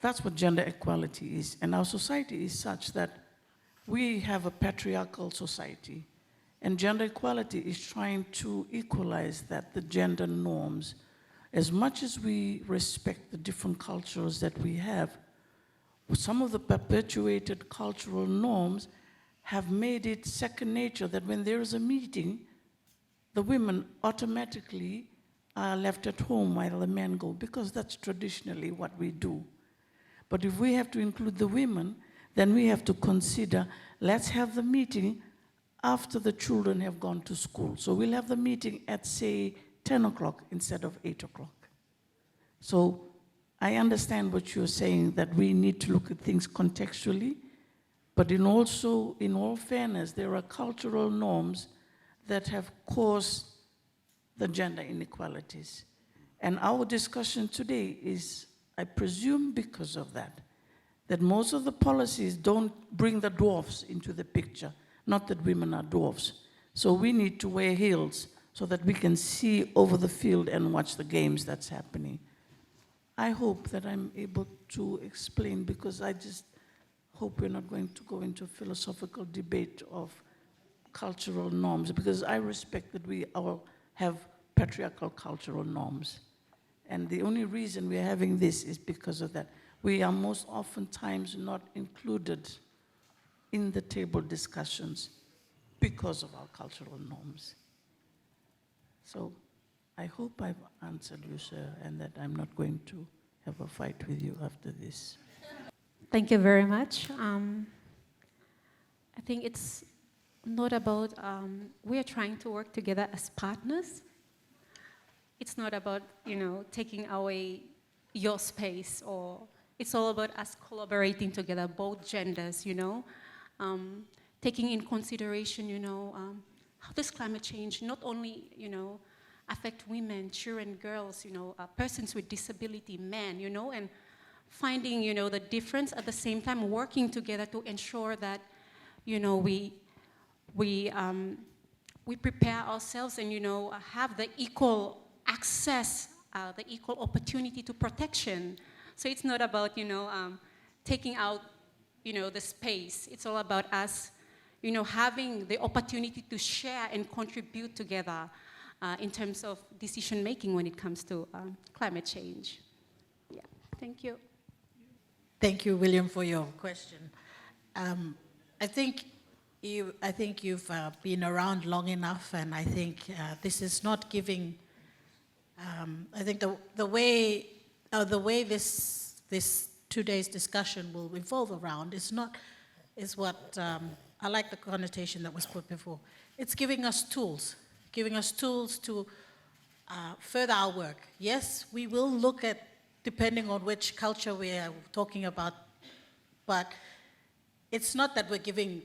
That's what gender equality is. And our society is such that we have a patriarchal society. And gender equality is trying to equalize that, the gender norms. As much as we respect the different cultures that we have, some of the perpetuated cultural norms have made it second nature that when there is a meeting, the women automatically are left at home while the men go, because that's traditionally what we do. But if we have to include the women, then we have to consider, let's have the meeting after the children have gone to school. So we'll have the meeting at, say, 10 o'clock instead of 8 o'clock. So I understand what you're saying, that we need to look at things contextually, but in all fairness, there are cultural norms that have caused the gender inequalities. And our discussion today is, I presume because of that most of the policies don't bring the dwarfs into the picture, not that women are dwarfs. So we need to wear heels so that we can see over the field and watch the games that's happening. I hope that I'm able to explain, because I just hope we're not going to go into a philosophical debate of cultural norms, because I respect that we all have patriarchal cultural norms. And the only reason we're having this is because of that. We are most oftentimes not included in the table discussions because of our cultural norms. So I hope I've answered you, sir, and that I'm not going to have a fight with you after this. Thank you very much. I think it's not about, we are trying to work together as partners. It's not about, taking away your space, or it's all about us collaborating together, both genders, taking in consideration, how does climate change not only, affect women, children, girls, persons with disability, men, and finding, the difference, at the same time working together to ensure that, we prepare ourselves and, have the equal access, the equal opportunity to protection. So it's not about, taking out, the space. It's all about us, having the opportunity to share and contribute together in terms of decision making when it comes to climate change. Yeah, thank you. Thank you, William, for your question. I think you've been around long enough, and I think this is not giving. I think the way this 2 days discussion will revolve around is what I like the connotation that was put before. It's giving us tools to further our work. Yes, we will look at, depending on which culture we are talking about, but it's not that we're giving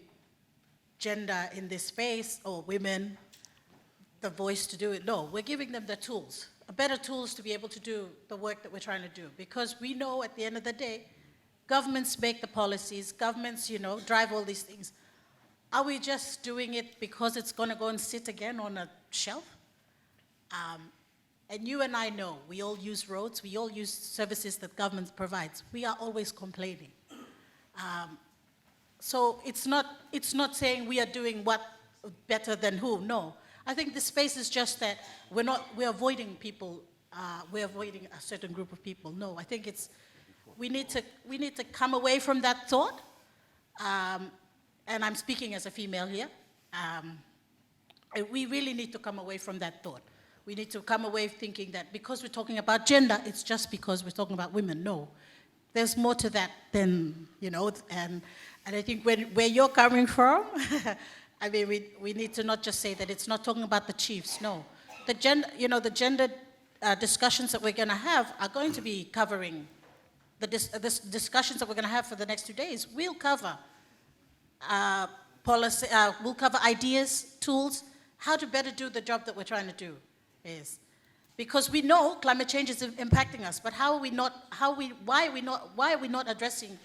gender in this space or women the voice to do it. No, we're giving them the tools, better tools to be able to do the work that we're trying to do. Because we know at the end of the day, governments make the policies, governments, drive all these things. Are we just doing it because it's going to go and sit again on a shelf? And you and I know, we all use roads, we all use services that government provides. We are always complaining. So it's not saying we are doing what better than who, no. I think the space is just that we're avoiding people, we're avoiding a certain group of people. No, I think we need to come away from that thought. And I'm speaking as a female here. We really need to come away from that thought. we need to come away thinking that because we're talking about gender, it's just because we're talking about women. No, there's more to that than, and I think where you're coming from, I mean, we need to not just say that it's not talking about the chiefs. No, the gender discussions that we're going to have are going to be covering the discussions that we're going to have for the next 2 days. We'll cover policy, we'll cover ideas, tools, how to better do the job that we're trying to do. Is because we know climate change is impacting us, but why are we not addressing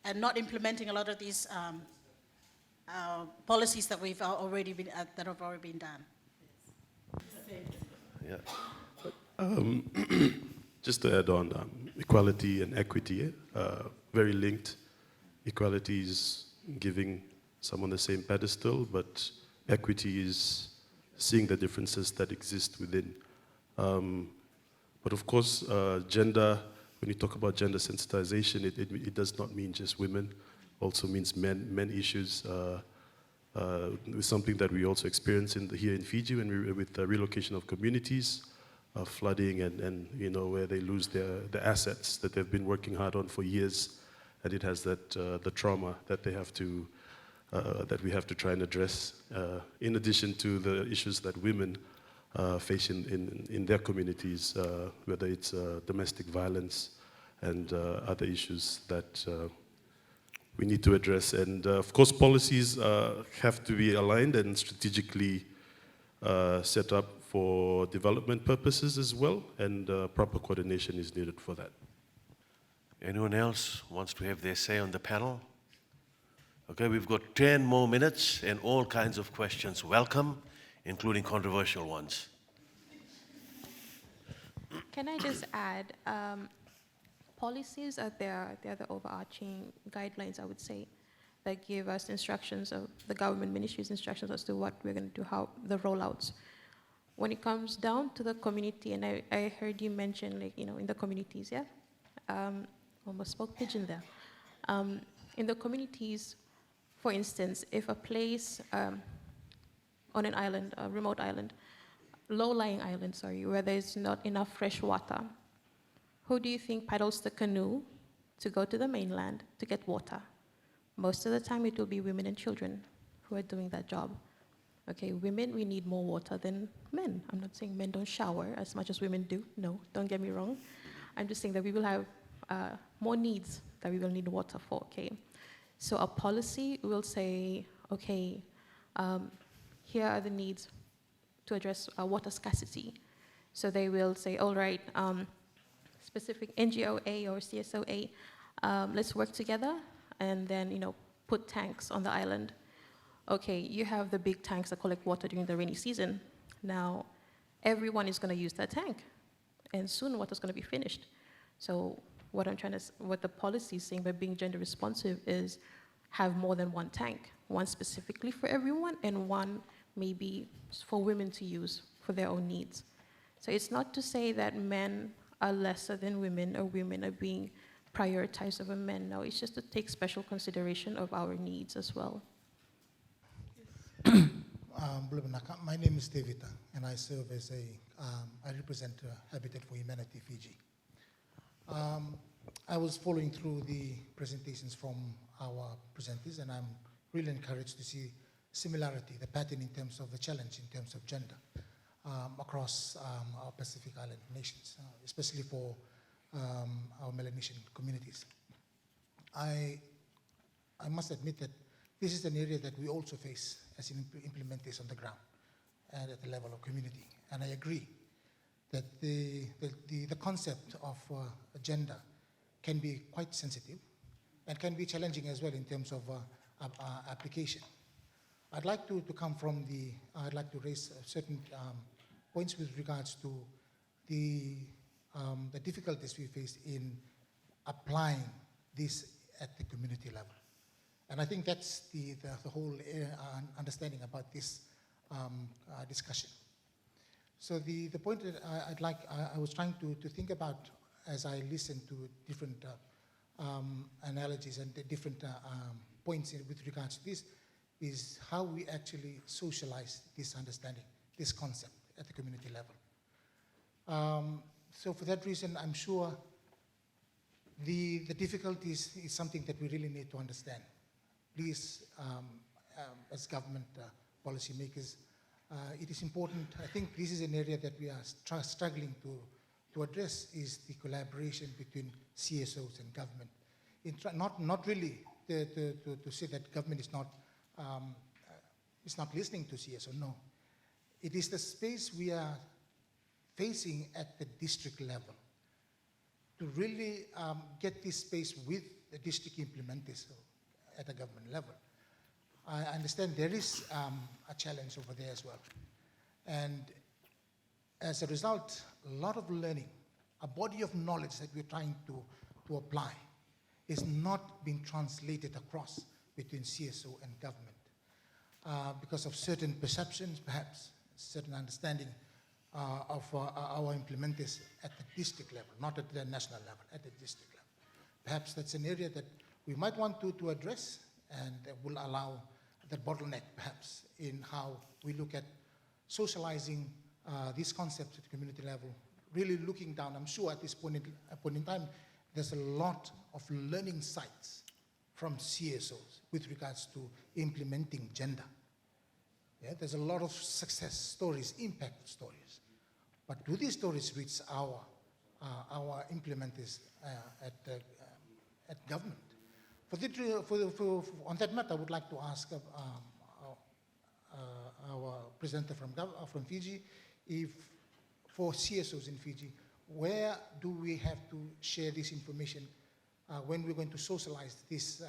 and not implementing a lot of these policies that have already been done? Yeah. Just to add on, equality and equity, very linked. Equality is giving someone the same pedestal, but equity is seeing the differences that exist within. But of course, gender, when you talk about gender sensitization, it does not mean just women, also means men issues. It's something that we also experience here in Fiji with the relocation of communities, flooding and where they lose their assets that they've been working hard on for years, and it has that the trauma that they have to that we have to try and address, in addition to the issues that women face in their communities, whether it's domestic violence and other issues that we need to address. And of course, policies have to be aligned and strategically set up for development purposes as well, and proper coordination is needed for that. Anyone else wants to have their say on the panel? Okay, we've got 10 more minutes and all kinds of questions. Welcome, including controversial ones. Can I just add, policies are there, they're the overarching guidelines, I would say, that give us instructions of the government ministry's instructions as to what we're going to do, how the rollouts. When it comes down to the community, and I heard you mention, in the communities, yeah? Almost spoke pidgin there. In the communities, for instance, if a place on an island, a remote island, low-lying island, where there's not enough fresh water, who do you think paddles the canoe to go to the mainland to get water? Most of the time, it will be women and children who are doing that job. Okay, women, we need more water than men. I'm not saying men don't shower as much as women do. No, don't get me wrong. I'm just saying that we will have more needs that we will need water for, okay? So a policy will say, okay, here are the needs to address water scarcity. So they will say, all right, specific NGO A or CSO A, let's work together and then, put tanks on the island. Okay, you have the big tanks that collect water during the rainy season. Now, everyone is going to use that tank, and soon water's going to be finished. So what the policy is saying by being gender responsive is have more than one tank, one specifically for everyone and one maybe for women to use for their own needs. So it's not to say that men are lesser than women or women are being prioritized over men. No, it's just to take special consideration of our needs as well. My name is David, and I serve as I represent Habitat for Humanity Fiji. I was following through the presentations from our presenters, and I'm really encouraged to see similarity, the pattern in terms of the challenge in terms of gender across our Pacific Island nations, especially for our Melanesian communities. I must admit that this is an area that we also face as implementers on the ground and at the level of community. And I agree that the concept of gender can be quite sensitive and can be challenging as well in terms of application. I'd like to come from I'd like to raise certain points with regards to the difficulties we face in applying this at the community level. And I think that's the whole understanding about this discussion. So the point that I was trying to think about as I listened to different analogies and the different points with regards to this is how we actually socialize this understanding, this concept at the community level. So for that reason, I'm sure the difficulties is something that we really need to understand. Please, as government policymakers, it is important. I think this is an area that we are struggling to address, is the collaboration between CSOs and government. Not really to say that government is not listening to CSO, no. It is the space we are facing at the district level to really get this space with the district implementers at the government level. I understand there is a challenge over there as well. And as a result, a lot of learning, a body of knowledge that we're trying to apply is not being translated across between CSO and government because of certain perceptions, perhaps, certain understanding of our implementers at the district level, not at the national level, at the district level. Perhaps that's an area that we might want to address, and that will allow that bottleneck, perhaps, in how we look at socializing these concepts at the community level, really looking down. I'm sure at this point in time, there's a lot of learning sites from CSOs with regards to implementing gender. Yeah, there's a lot of success stories, impact stories. But do these stories reach our implementers at government? On that matter, I would like to ask our presenter from Fiji, if for CSOs in Fiji, where do we have to share this information when we're going to socialize this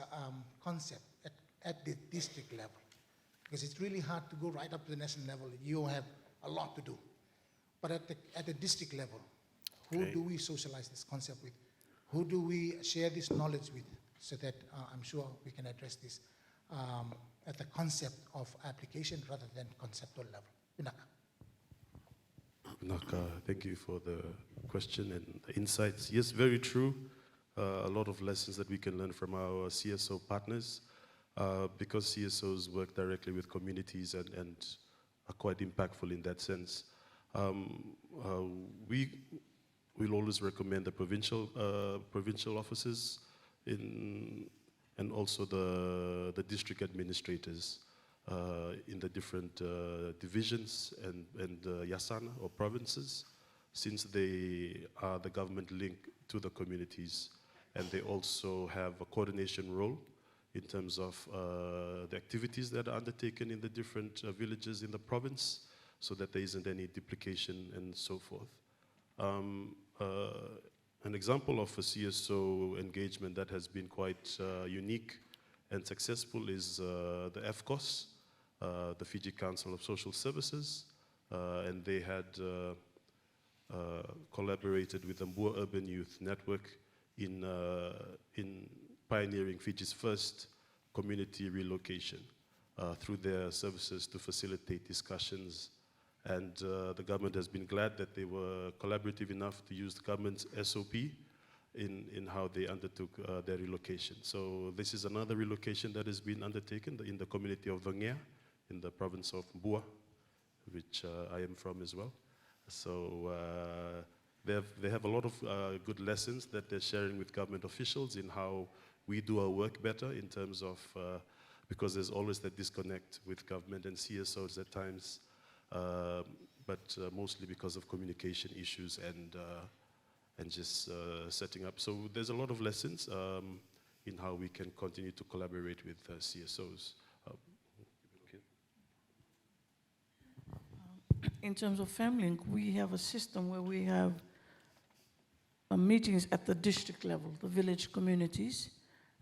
concept at the district level? Because it's really hard to go right up to the national level. You have a lot to do. But at the district level, who do we socialize this concept with? Who do we share this knowledge with, so that I'm sure we can address this at the concept of application rather than conceptual level? Vinaka. Vinaka, thank you for the question and the insights. Yes, very true. A lot of lessons that we can learn from our CSO partners, because CSOs work directly with communities and are quite impactful in that sense. We will always recommend the provincial offices and also the district administrators in the different divisions and yasana or provinces, since they are the government link to the communities, and they also have a coordination role in terms of the activities that are undertaken in the different villages in the province, so that there isn't any duplication and so forth. An example of a CSO engagement that has been quite unique and successful is the FCOS, the Fiji Council of Social Services, and they had collaborated with the Mbua Urban Youth Network in pioneering Fiji's first community relocation through their services to facilitate discussions. And the government has been glad that they were collaborative enough to use the government's SOP in how they undertook their relocation. So this is another relocation that has been undertaken in the community of Vangea, in the province of Mbua, which I am from as well. So they have a lot of good lessons that they're sharing with government officials in how we do our work better, in terms of, because there's always that disconnect with government and CSOs at times, but mostly because of communication issues and just setting up. So there's a lot of lessons in how we can continue to collaborate with CSOs. In terms of femLink, we have a system where we have meetings at the district level, the village communities,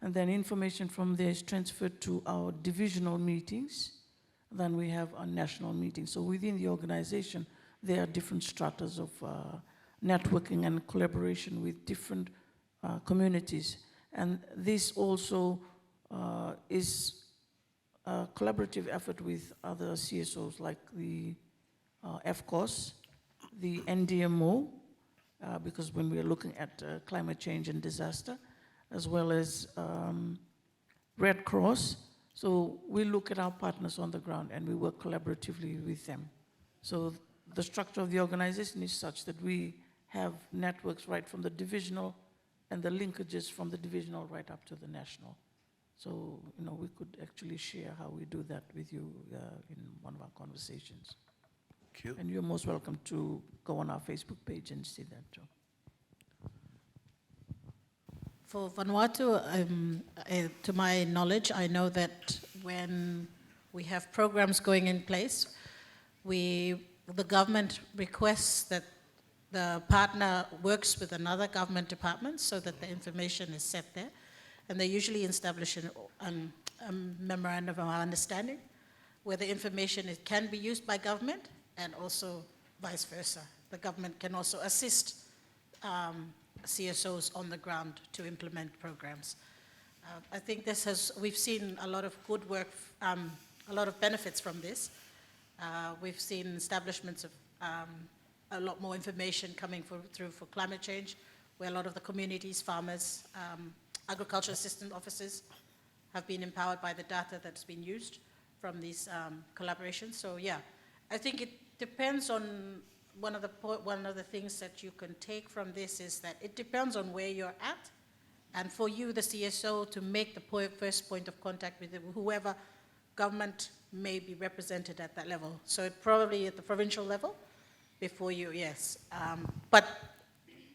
and then information from there is transferred to our divisional meetings. Then we have our national meetings. So within the organization, there are different stratas of networking and collaboration with different communities. And this also is a collaborative effort with other CSOs like the FCOS, the NDMO, because when we are looking at climate change and disaster, as well as Red Cross. So we look at our partners on the ground and we work collaboratively with them. So the structure of the organization is such that we have networks right from the divisional and the linkages from the divisional right up to the national. So, we could actually share how we do that with you in one of our conversations. Thank you. And you're most welcome to go on our Facebook page and see that too. For Vanuatu, to my knowledge, I know that when we have programs going in place, the government requests that the partner works with another government department so that the information is set there. And they usually establish a memorandum of understanding where the information can be used by government and also vice versa. The government can also assist CSOs on the ground to implement programs. I think we've seen a lot of good work, a lot of benefits from this. We've seen establishments of a lot more information coming through for climate change, where a lot of the communities, farmers, agricultural assistant officers have been empowered by the data that's been used from these collaborations. So yeah, I think it depends on one of the things that you can take from this is that it depends on where you're at, and for you, the CSO, to make the first point of contact with whoever government may be represented at that level. So it probably at the provincial level before you, yes. But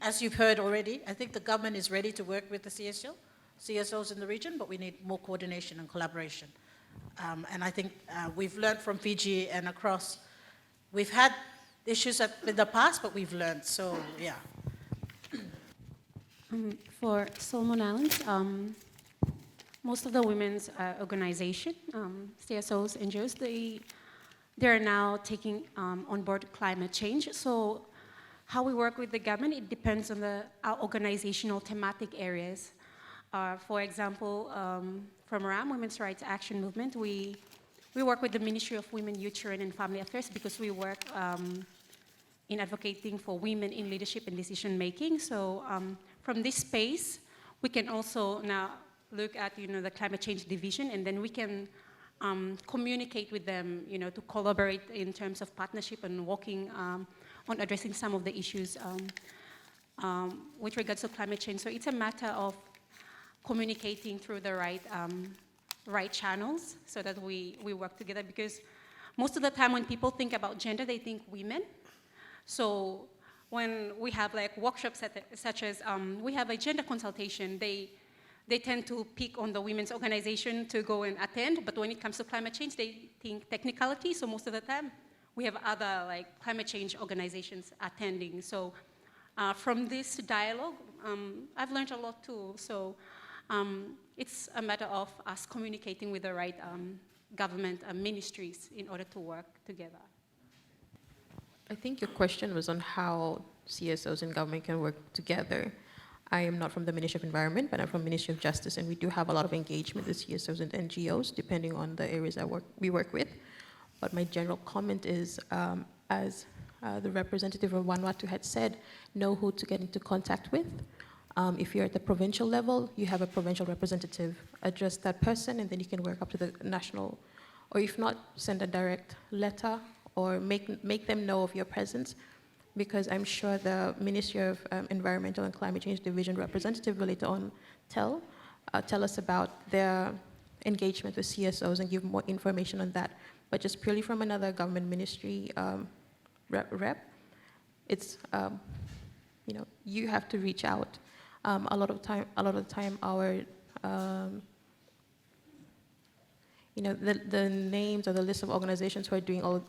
as you've heard already, I think the government is ready to work with the CSOs in the region, but we need more coordination and collaboration. And I think we've learned from Fiji and across. We've had issues in the past, but we've learned, so yeah. For Solomon Islands, most of the women's organization, CSOs, NGOs, they're now taking on board climate change. So how we work with the government, it depends on our organizational thematic areas. For example, from RAM, Women's Rights Action Movement, we work with the Ministry of Women, Youth, Children, and Family Affairs because we work in advocating for women in leadership and decision making. So from this space, we can also now look at the climate change division, and then we can communicate with them, to collaborate in terms of partnership and working on addressing some of the issues with regards to climate change. So it's a matter of communicating through the right channels so that we work together, because most of the time when people think about gender, they think women. So when we have like workshops such as we have a gender consultation, they tend to pick on the women's organization to go and attend, but when it comes to climate change, they think technicality, so most of the time we have other like climate change organizations attending. So from this dialogue, I've learned a lot too. So it's a matter of us communicating with the right government ministries in order to work together. I think your question was on how CSOs and government can work together. I am not from the Ministry of Environment, but I'm from Ministry of Justice, and we do have a lot of engagement with CSOs and NGOs, depending on the areas we work with. But my general comment is, as the representative of Vanuatu had said, know who to get into contact with. If you're at the provincial level, you have a provincial representative. Address that person, and then you can work up to the national. Or if not, send a direct letter or make them know of your presence, because I'm sure the Ministry of Environmental and Climate Change Division representative will later on tell us about their engagement with CSOs and give more information on that. But just purely from another government ministry rep, it's you have to reach out. A lot of the time, our the names or the list of organizations who are doing all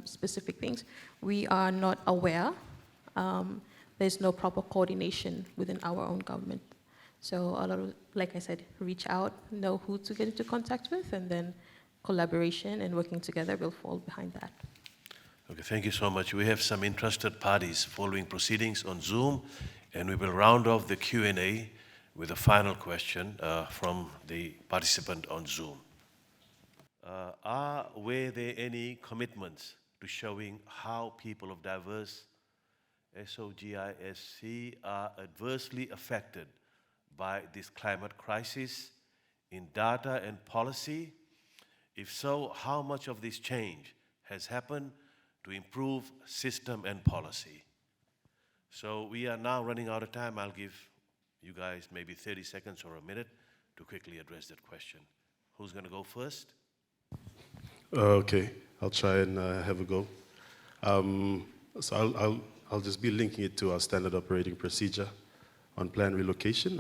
specific things, we are not aware. There's no proper coordination within our own government. So a lot of, like I said, reach out, know who to get into contact with, and then collaboration and working together will fall behind that. Okay, thank you so much. We have some interested parties following proceedings on Zoom, and we will round off the Q&A with a final question from the participant on Zoom. Were there any commitments to showing how people of diverse SOGISC are adversely affected by this climate crisis in data and policy? If so, how much of this change has happened to improve system and policy. So we are now running out of time. I'll give you guys maybe 30 seconds or a minute to quickly address that question. Who's going to go first? Okay, I'll try and have a go. So I'll just be linking it to our standard operating procedure on plan relocation.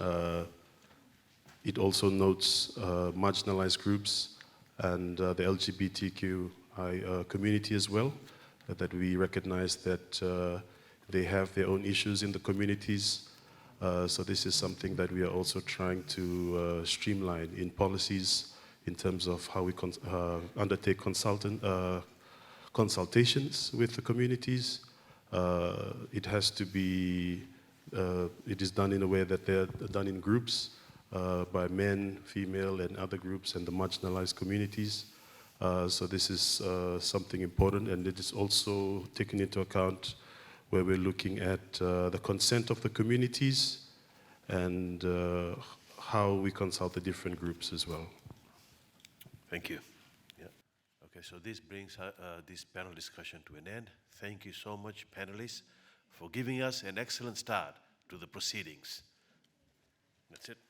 It also notes marginalized groups and the LGBTQI community as well, that we recognize that they have their own issues in the communities. So this is something that we are also trying to streamline in policies in terms of how we undertake consultations with the communities. It has to be, it is done in a way that they're done in groups by men, female, and other groups and the marginalized communities. So this is something important, and it is also taken into account where we're looking at the consent of the communities and how we consult the different groups as well. Thank you. Yeah. Okay, so this brings this panel discussion to an end. Thank you so much, panelists, for giving us an excellent start to the proceedings. That's it.